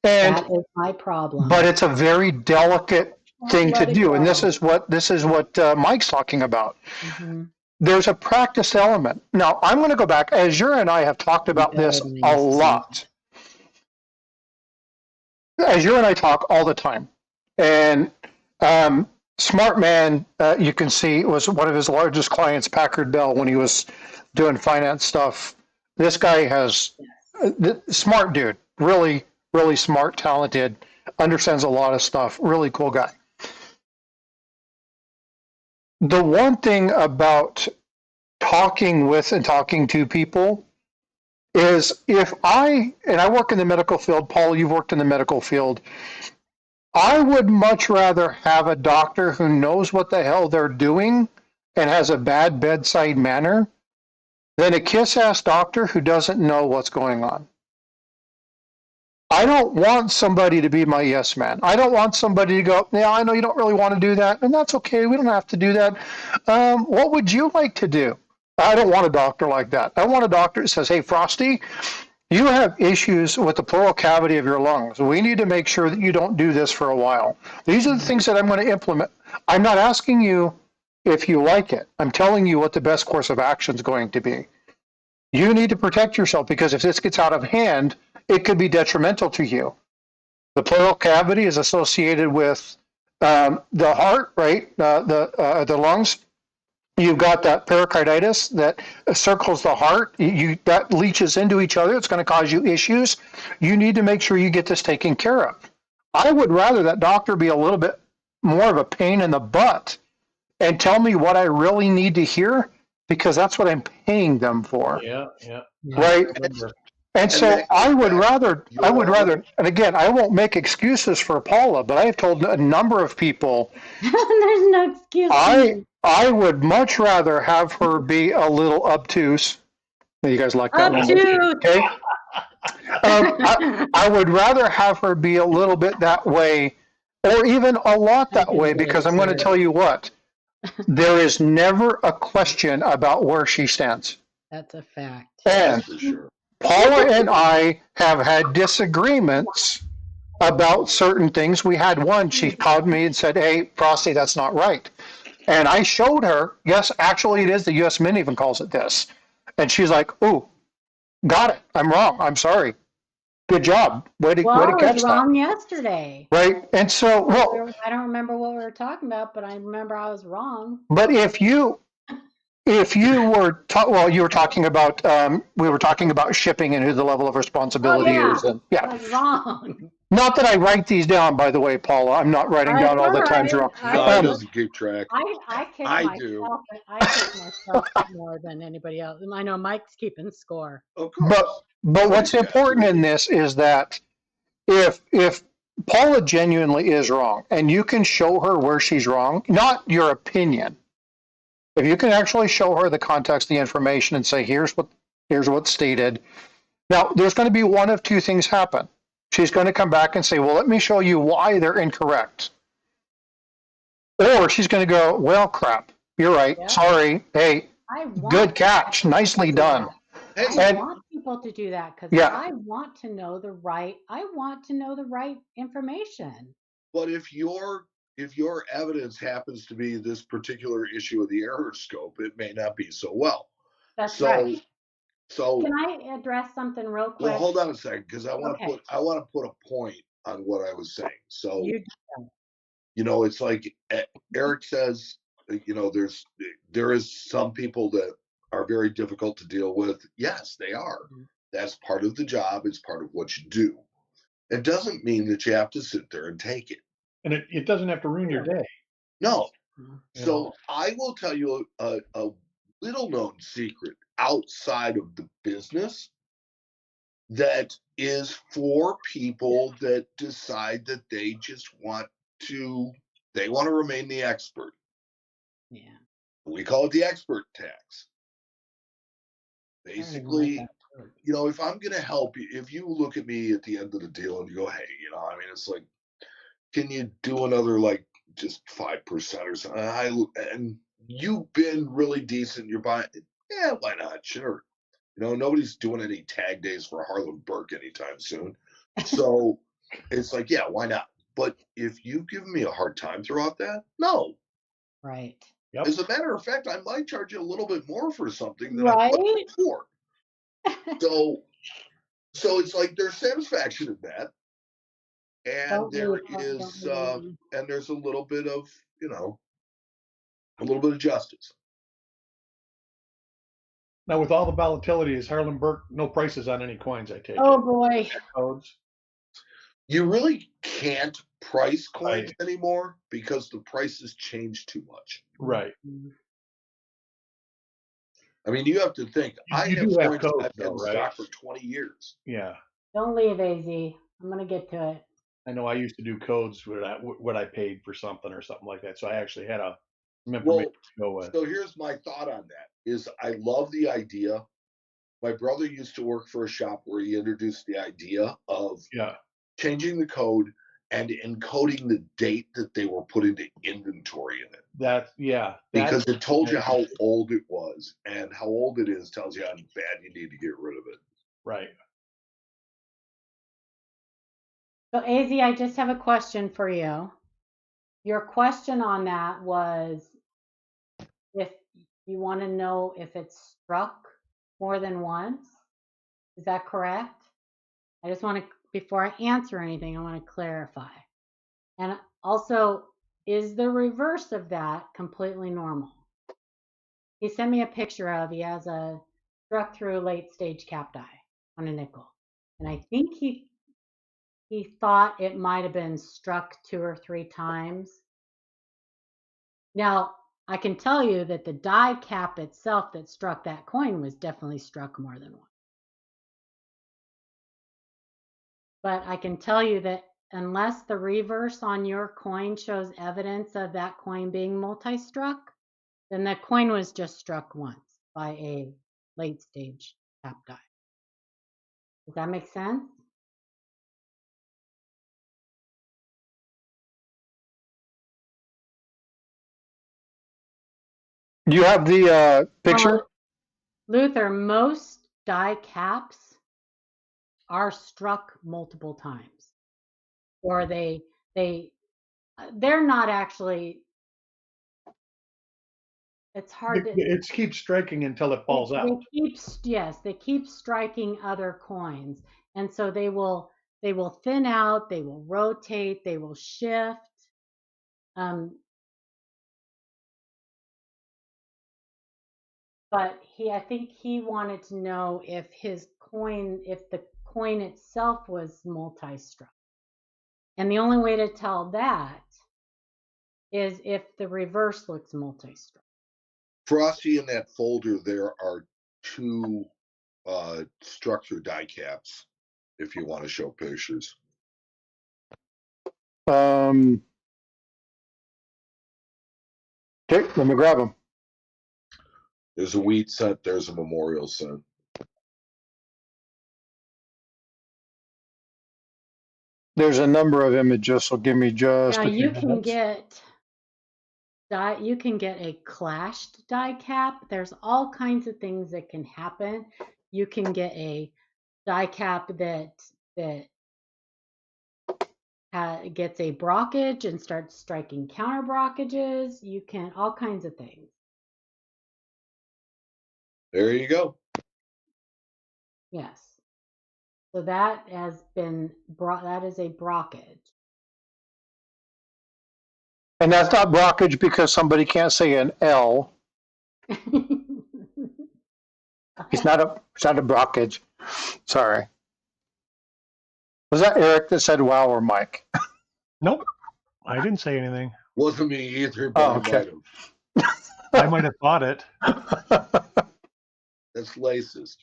And that is my problem. But it's a very delicate thing to do, and this is what Mike's talking about. Mm-hmm. There's a practice element. Now, I'm going to go back. Azure and I have talked about this a lot. Azure and I talk all the time. And Smart Man, you can see, was one of his largest clients, Packard Bell, when he was doing finance stuff. This guy has smart dude, really, really smart, talented, understands a lot of stuff, really cool guy. The one thing about talking with and talking to people is and I work in the medical field, Paul, you've worked in the medical field, I would much rather have a doctor who knows what the hell they're doing and has a bad bedside manner than a kiss-ass doctor who doesn't know what's going on. I don't want somebody to be my yes man. I don't want somebody to go, yeah, I know you don't really want to do that, and that's okay. We don't have to do that. What would you like to do? I don't want a doctor like that. I want a doctor that says, hey, Frosty, you have issues with the pleural cavity of your lungs. We need to make sure that you don't do this for a while. These are the things that I'm going to implement. I'm not asking you if you like it. I'm telling you what the best course of action is going to be. You need to protect yourself because if this gets out of hand, it could be detrimental to you. The pleural cavity is associated with the heart, right? The lungs. You've got that pericarditis that circles the heart. That leaches into each other. It's going to cause you issues. You need to make sure you get this taken care of. I would rather that doctor be a little bit more of a pain in the butt and tell me what I really need to hear because that's what I'm paying them for. Yeah. Right. And so I would rather, and again, I won't make excuses for Paula, but I have told a number of people. There's no excuse. I would much rather have her be a little obtuse. You guys like that one? Okay. I would rather have her be a little bit that way, or even a lot that way, because I'm going to tell you what, there is never a question about where she stands. That's a fact. And That's for sure. Paula and I have had disagreements about certain things. We had one, she called me and said, "Hey, Frosty, that's not right." And I showed her, yes, actually it is. The US Mint even calls it this. And she's like, "Ooh, got it. I'm wrong. I'm sorry. Good job. Way to Well, I catch was that." wrong yesterday. Right. And so, well, I don't remember what we were talking about, but I remember I was wrong. but if you were well, you were talking about we were talking about shipping and who the level of responsibility is, and I was wrong. Not that I write these down, by the way, Paula. I'm not writing down all the times you're wrong. No, he doesn't keep track. I kick I myself. do. I kick myself more than anybody else. I know Mike's keeping score. Of course. But what's important in this is that if Paula genuinely is wrong, and you can show her where she's wrong, not your opinion. If you can actually show her the context, the information, and say, here's what's stated. Now, there's going to be one of two things happen. She's going to come back and say, well, let me show you why they're incorrect. Or she's going to go, well, crap, you're right. Yeah. Sorry. Hey, good catch. Nicely done. I want people to do that because I want to know the right information. But if your evidence happens to be this particular issue of the error scope, it may not be so well. That's right. So can I address something real quick? Well, hold on a second, because I want to put a point on what I was saying. So it's like Eric says, there is some people that are very difficult to deal with. Yes, they are. Mm-hmm. That's part of the job. It's part of what you do. It doesn't mean that you have to sit there and take it. And it doesn't have to ruin your day. No. So I will tell you a little known secret outside of the business that is for people that decide that they just want to remain the expert. Yeah. We call it the expert tax. Basically, if I'm going to help you, if you look at me at the end of the deal and you go, hey, it's like, can you do another just 5% or something? And you've been really decent. You're buying. Yeah, why not? Sure. Nobody's doing any tag days for Harlan Burke anytime soon. So it's like, yeah, why not? But if you've given me a hard time throughout that, no. Right. Yep. As a matter of fact, I might charge you a little bit more for something than I paid for. So it's like there's satisfaction in that. And there's a little bit of, a little bit of justice. Now, with all the volatility, is Harlan Burke no prices on any coins? I take. Oh boy. Codes. You really can't price coins anymore because the prices change too much. Right. I mean, you have to think. I have coins I've had in stock for 20 years. Yeah. Don't leave, AZ. I'm gonna get to it. I know I used to do codes with what I paid for something or something like that. So I actually had some information to go with. So here's my thought on that is I love the idea. My brother used to work for a shop where he introduced the idea of changing the code and encoding the date that they were put into inventory in it. Because it told you how old it was, and how old it is tells you how bad you need to get rid of it. Right. So AZ, I just have a question for you. Your question on that was if you want to know if it's struck more than once. Is that correct? I just want to, before I answer anything, I want to clarify. And also, is the reverse of that completely normal? He sent me a picture he has a struck through late stage capped eye on a nickel. And I think he thought it might have been struck 2 or 3 times. Now, I can tell you that the die cap itself that struck that coin was definitely struck more than once. But I can tell you that unless the reverse on your coin shows evidence of that coin being multi-struck, then the coin was just struck once by a late stage capped die. Does that make sense? Do you have the picture? Luther, most die caps are struck multiple times, or they're not actually. It's hard to. It keeps striking until it falls out. They keep striking other coins, and so they will thin out, they will rotate, they will shift. But I think he wanted to know if the coin itself was multi-struck. And the only way to tell that is if the reverse looks multi-struck. Frosty, in that folder, there are 2 structure die caps, if you want to show pictures. Okay, let me grab them. There's a wheat cent, there's a memorial cent. There's a number of images, so give me just Now a few you can minutes. get a clashed die cap. There's all kinds of things that can happen. You can get a die cap that gets a brockage and starts striking counter brockages. You can all kinds of things. There you go. Yes. So that has been that is a brockage. And that's not brockage because somebody can't say an L. It's not a brockage. Sorry. Was that Eric that said wow or Mike? Nope, I didn't say anything. Wasn't me either, but okay. I might have thought it. That's racist.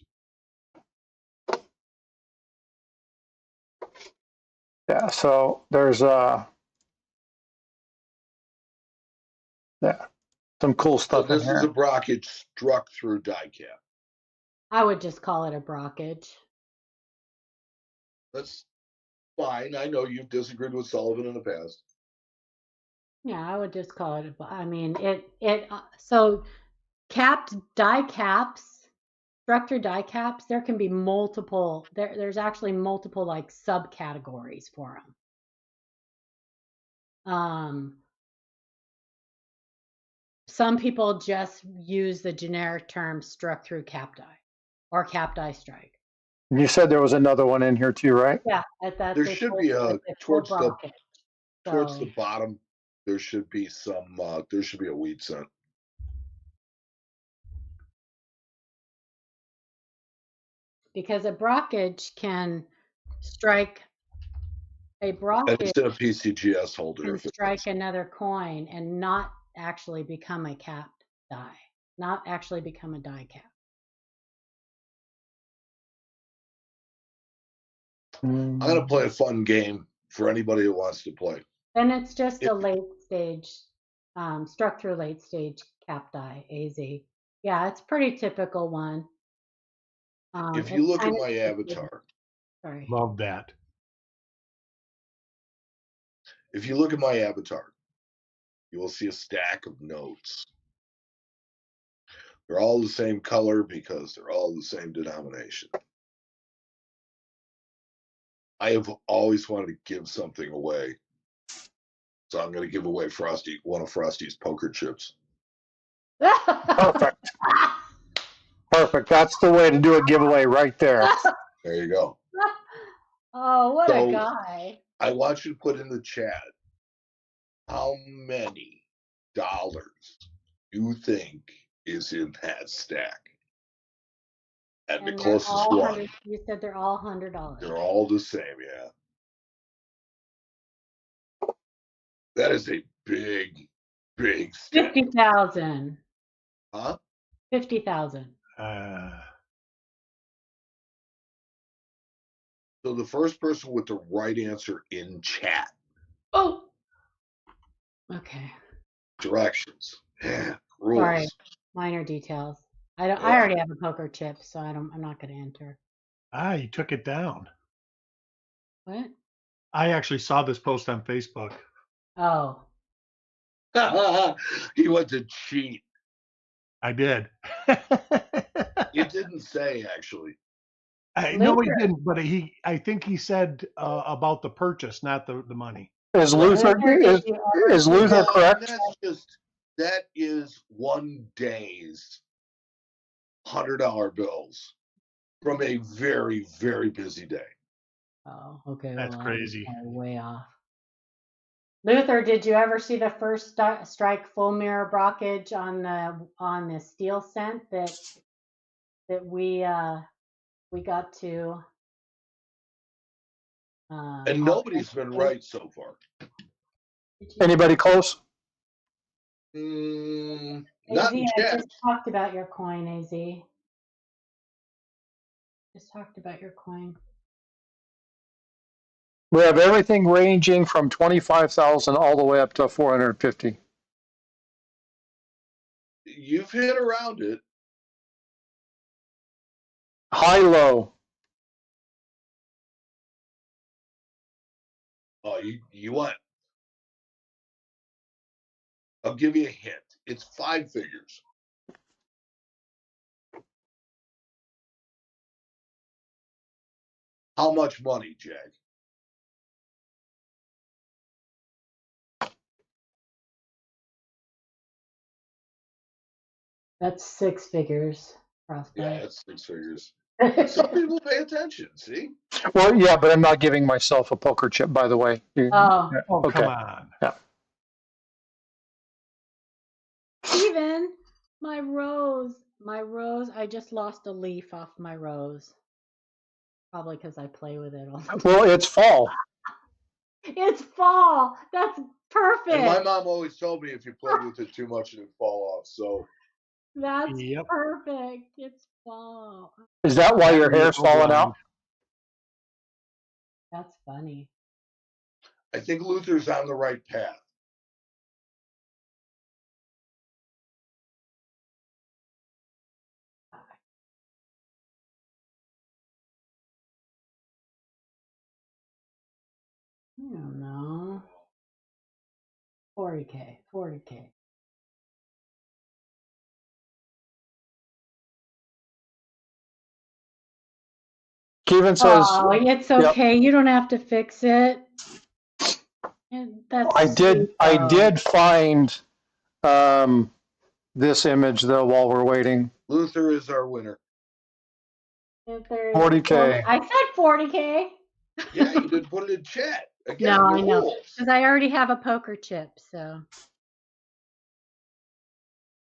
Yeah, so there's some cool stuff So in this here. is a brockage struck through die cap. I would just call it a brockage. That's fine. I know you've disagreed with Sullivan in the past. Yeah, I would just call it I mean, so capped die caps, structure die caps, there can be multiple, there's actually multiple like subcategories for them. Some people just use the generic term struck through cap die or cap die strike. You said there was another one in here too, right? Yeah, there should be towards the bottom. There should be some. There should be a wheat cent. Because a brockage can strike a brockage. And it's in a PCGS holder. Can strike another coin and not actually become a capped die, not actually become a die cap. I'm going to play a fun game for anybody who wants to play. Then it's just a late stage, struck through late stage cap die, AZ. Yeah, it's pretty typical one. If you look at my avatar. Sorry. Love that. If you look at my avatar, you will see a stack of notes. They're all the same color because they're all the same denomination. I have always wanted to give something away. So I'm going to give away one of Frosty's poker chips. Perfect. Perfect. That's the way to do a giveaway right there. There you go. Oh, what a guy. I want you to put in the chat how many dollars you think is in that stack. And the closest one. You said they're all $100. They're all the same, yeah. That is a big, big stack. 50,000. Huh? 50,000. So the first person with the right answer in chat. Oh. Okay. Directions. Yeah. Rules. Sorry. Minor details. I already have a poker chip, so I'm not going to enter. You took it down. What? I actually saw this post on Facebook. Oh. He went to cheat. I did. It didn't say, actually. No, he didn't. But I think he said about the purchase, not the money. Is Right. Luther is Luther Well, correct? that is one day's $100 bills from a very, very busy day. Oh, okay. That's crazy. Way off. Luther, did you ever see the first strike full mirror brockage on the steel cent that we got to? And nobody's been right so far. Anybody close? Not in chat. I just talked about your coin, AZ. Just talked about your coin. We have everything ranging from 25,000 all the way up to 450. You've hit around it. High, low. Oh, you want? I'll give you a hint. It's 5 figures. How much money, Jack? That's 6 figures. Frostbyte. Yeah, that's 6 figures. Some people pay attention, see? Well, yeah, but I'm not giving myself a poker chip, by the way. Oh, okay. Come on. Yeah. Steven, my rose. I just lost a leaf off my rose. Probably because I play with it all the time. Well, it's fall. It's fall. That's perfect. And my mom always told me if you played with it too much, it'd fall off. So that's perfect. It's fall. Is that why your hair's falling out? That's funny. I think Luther's on the right path. I don't know. 40K. Kevin says, "Oh, it's okay. Yep. You don't have to fix it." That's I did find this image though while we're waiting. Luther is our winner. 40K. I said 40K. Yeah, you didn't put it in chat. Again, no, I know because I already have a poker chip. So.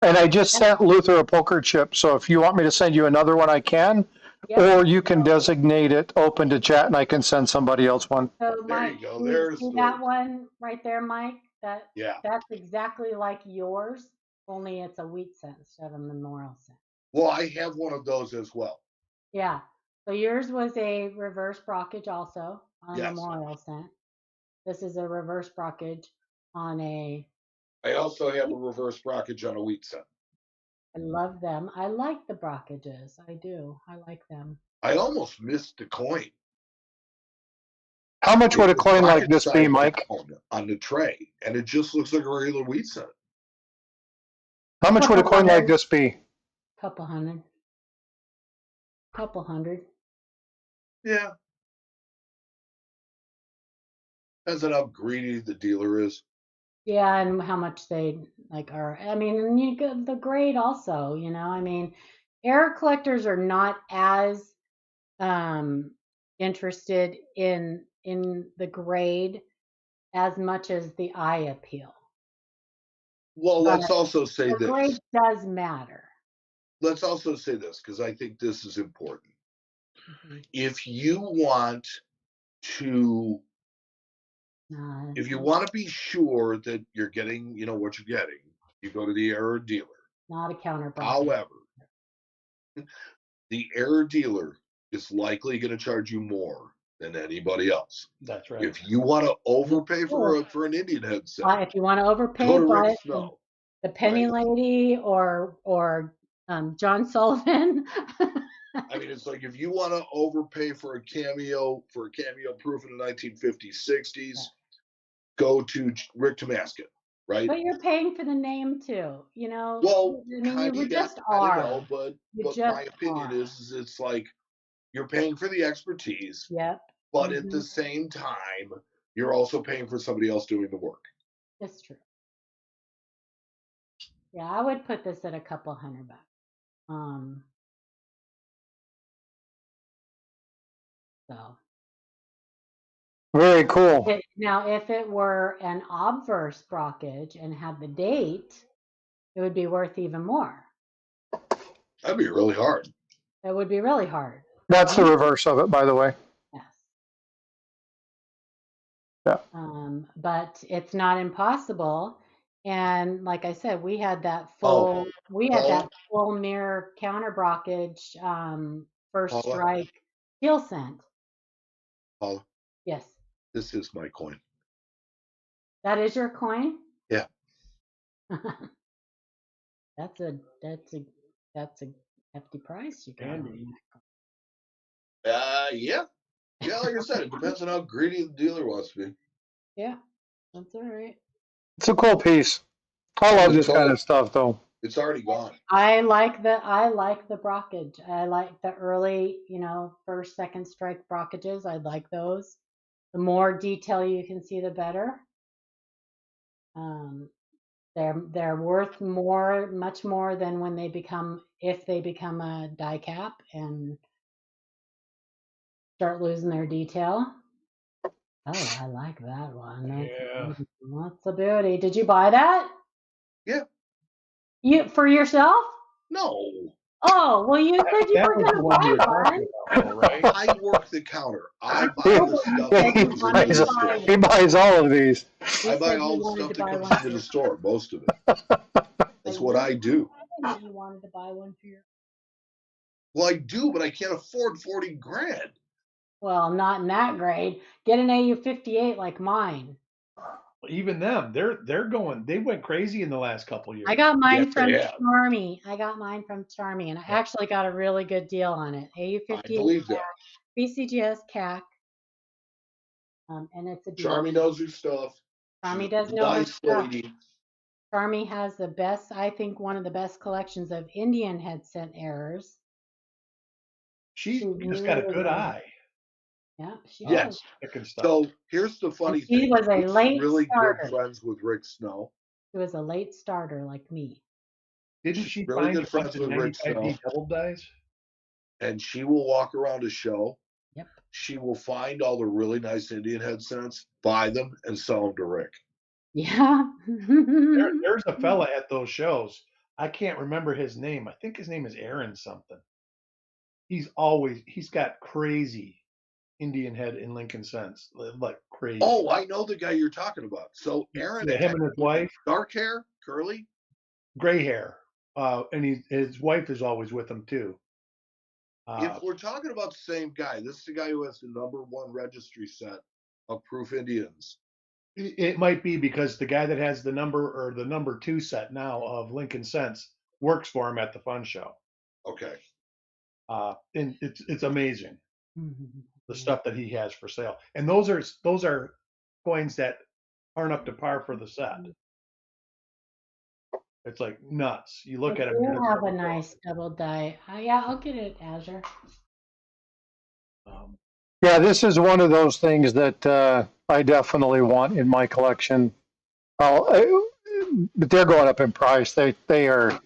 And I just sent Luther a poker chip. So if you want me to send you another one, I can. Yep. Or you can designate it open to chat and I can send somebody else one. So there Mike, you go. There's that one right there, Mike. That's exactly like yours, only it's a wheat cent instead of a memorial cent. Well, I have one of those as well. Yeah. So yours was a reverse brockage also on a memorial cent. This is a reverse brockage on a. I also have a reverse brockage on a wheat cent. I love them. I like the brockages. I do. I like them. I almost missed the coin. How much would a coin like this be, Mike? On the tray, and it just looks like a regular wheat cent. How much would a coin like this be? Couple hundred. Yeah. Depends on how greedy the dealer is. Yeah, and how much they are. I mean, and you get the grade also. I mean, error collectors are not as interested in the grade as much as the eye appeal. Well, let's also say this. Grade does matter. Let's also say this, because I think this is important. Mm-hmm. If you want to be sure that you're getting, what you're getting, you go to the error dealer. Not a counterbalance. However, the error dealer is likely going to charge you more than anybody else. That's right. If you want to overpay for an Indian head set, if you want to overpay, the Penny Lady or John Sullivan. I mean, it's like if you want to overpay for a cameo proof in the 1950s, 60s, go to Rick Tomaskin, right? But you're paying for the name too, you know. Well, I mean, you would just are. but You my just opinion are. is it's like you're paying for the expertise, Yep. but at the same time, you're also paying for somebody else doing the work. That's true. Yeah, I would put this at a couple $100. So Very cool. now, if it were an obverse brockage and had the date, it would be worth even more. That'd be really hard. It would be really hard. That's the reverse of it, by the way. Yes. Yeah. But it's not impossible. And like I said, we had that full mirror counter brockage first strike steel scent. Paula, Yes. this is my coin. That is your coin? Yeah. That's a hefty price you got. Yeah. Yeah, like I said, it depends on how greedy the dealer wants to be. Yeah, that's all right. It's a cool piece. I love this kind of stuff, though. It's already gone. I like the brockage. I like the early, first, second strike brockages. I like those. The more detail you can see, the better. They're worth much more than if they become a die cap and start losing their detail. Oh, I like that one. That's a beauty. Did you buy that? Yeah. You for yourself? No. Oh, well, you said you were going to buy one. Right? I work the counter. I buy the stuff. He buys all of these. I buy all the stuff that comes into the store, most of it. That's what I do. You wanted to buy one for your. Well, I do, but I can't afford 40 grand. Well, not in that grade. Get an AU-58 like mine. Even them, they're going. They went crazy in the last couple of years. I got mine from Charmy. And I actually got a really good deal on it. AU-58 BCGS CAC. And it's a deal. Charmy knows her stuff. Charmy does know her stuff. Charmy has the best, I think, one of the best collections of Indian head scent errors. She just got a good eye. Yeah, she does. So here's the funny thing. He was a late starter. Good friends with Rick Snow. He was a late starter like me. Didn't she really find good friends with Rick Snow? Double dies? And she will walk around a show. Yep. She will find all the really nice Indian head scents, buy them, and sell them to Rick. Yeah. There's a fella at those shows. I can't remember his name. I think his name is Aaron something. He's got crazy Indian head in Lincoln scents, like crazy. Oh, I know the guy you're talking about. So Aaron, him and his wife, dark hair, curly, gray hair, and his wife is always with him too. If we're talking about the same guy, this is the guy who has the #1 registry set of Proof Indians. It might be because the guy that has the number 2 set now of Lincoln Scents works for him at the fun show. Okay. And it's amazing the stuff that he has for sale, and those are coins that aren't up to par for the set. It's like nuts. You look at it. You have a nice double die. Yeah, I'll get it, Azure. Yeah, this is one of those things that I definitely want in my collection. But they're going up in price. They are.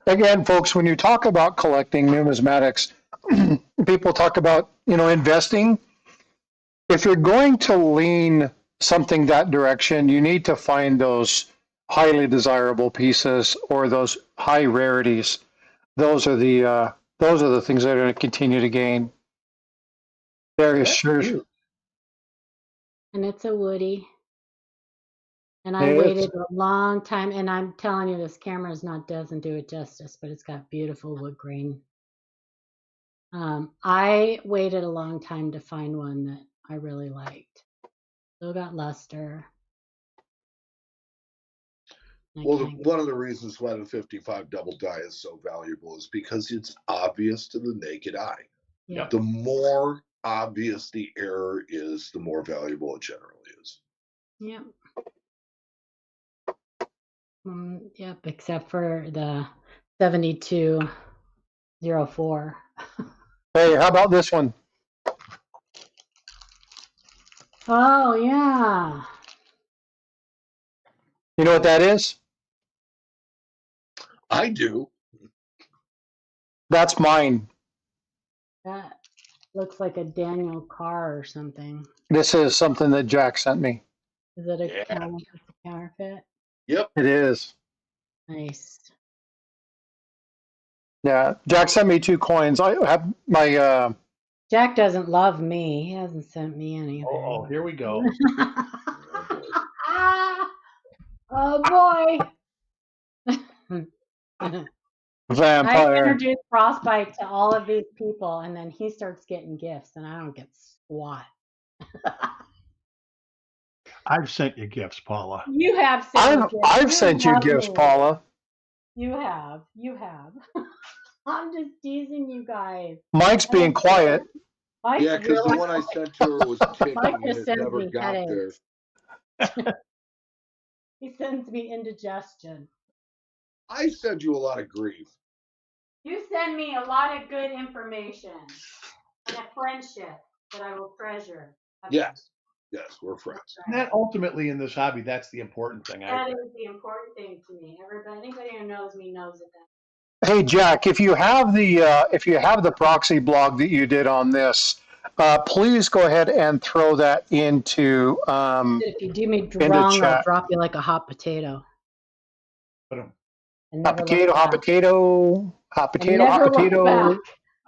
Again, folks, when you talk about collecting numismatics, people talk about investing. If you're going to lean something that direction, you need to find those highly desirable pieces or those high rarities. Those are the things that are going to continue to gain. There is sure. And it's a woody. And I waited a long time, and I'm telling you, this camera doesn't do it justice, but it's got beautiful wood grain. I waited a long time to find one that I really liked. Still got luster. Well, one of the reasons why the 55 double die is so valuable is because it's obvious to the naked eye. Yeah. The more obvious the error is, the more valuable it generally is. Yep. Yep, except for the 7204. Hey, how about this one? Oh, yeah. You know what that is? I do. That's mine. That looks like a Daniel Carr or something. This is something that Jack sent me. Is it a counterfeit? Yep. It is. Nice. Yeah, Jack sent me 2 coins. I have my Jack doesn't love me. He hasn't sent me anything. Oh, here we go. Oh boy. vampire. I introduced Frostbyte to all of these people, and then he starts getting gifts, and I don't get squat. I've sent you gifts, Paula. You have sent me gifts. I've sent you gifts, me. Paula. You have. I'm just teasing you guys. Mike's being quiet. Mike's Yeah, because really the one I sent her was ticking Mike and just it sends never me got there. headaches. He sends me indigestion. I send you a lot of grief. You send me a lot of good information and a friendship that I will treasure. Yes. Yes, we're friends. And that ultimately in this hobby, that's the important thing. That is the important thing to me. Anybody who knows me knows it. Hey Jack, if you have the proxy blog that you did on this, please go ahead and throw that into If you do me wrong, I'll drop you like a hot potato. Hot potato.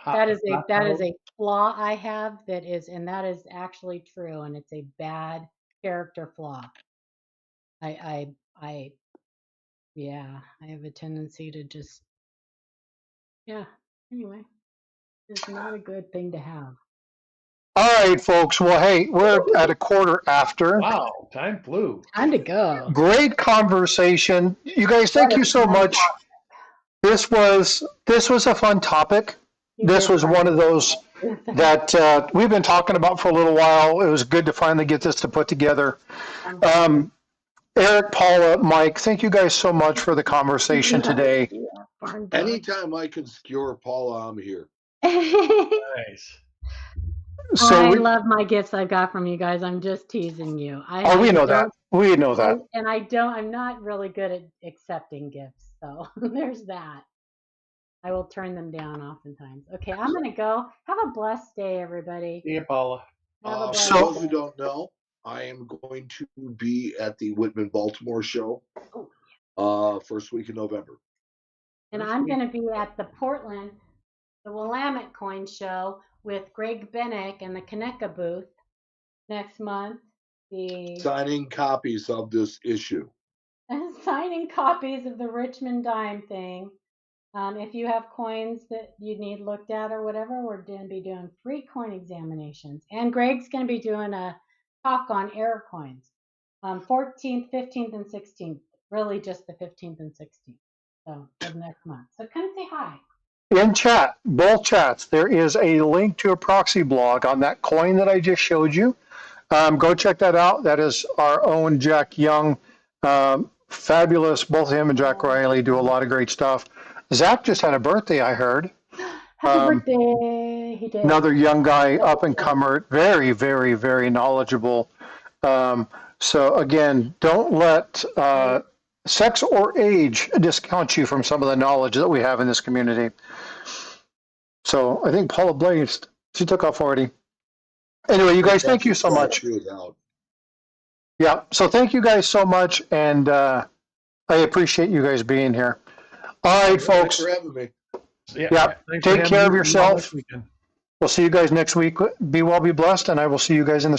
That is a flaw I have and that is actually true, and it's a bad character flaw. I have a tendency to just anyway. It's not a good thing to have. All right, folks. Well, hey, we're at a quarter after. Wow, time flew. Time to go. Great conversation. You guys, thank you so much. This was a fun topic. This was one of those that we've been talking about for a little while. It was good to finally get this to put together. Eric, Paula, Mike, thank you guys so much for the conversation today. Anytime I can skewer Paula, I'm here. Nice. So I love my gifts I've got from you guys. I'm just teasing you. We know that. We know that. And I'm not really good at accepting gifts. So there's that. I will turn them down oftentimes. Okay, I'm going to go. Have a blessed day, everybody. See you, Paula. For those who don't know, I am going to be at the Whitman Baltimore show first week in November. And I'm going to be at the Portland, the Willamette Coin Show with Greg Bennick and the Kaneka booth next month. Signing copies of this issue. Signing copies of the Richmond dime thing. If you have coins that you need looked at or whatever, we're going to be doing free coin examinations. And Greg's going to be doing a talk on error coins. 14th, 15th, and 16th. Really just the 15th and 16th. So of next month. So come say hi. In chat, both chats, there is a link to a proxy blog on that coin that I just showed you. Go check that out. That is our own Jack Young. Fabulous. Both him and Jack Riley do a lot of great stuff. Zach just had a birthday, I heard. Happy birthday. He did. Another young guy, up and comer, very, very, very knowledgeable. So again, don't let sex or age discount you from some of the knowledge that we have in this community. So I think Paula blazed. She took off already. Anyway, you guys, thank you so much. Yeah, so thank you guys so much, and I appreciate you guys being here. All right, folks. Thanks for having me. Yeah, take care of yourself. We'll see you guys next week. Be well, be blessed, and I will see you guys in the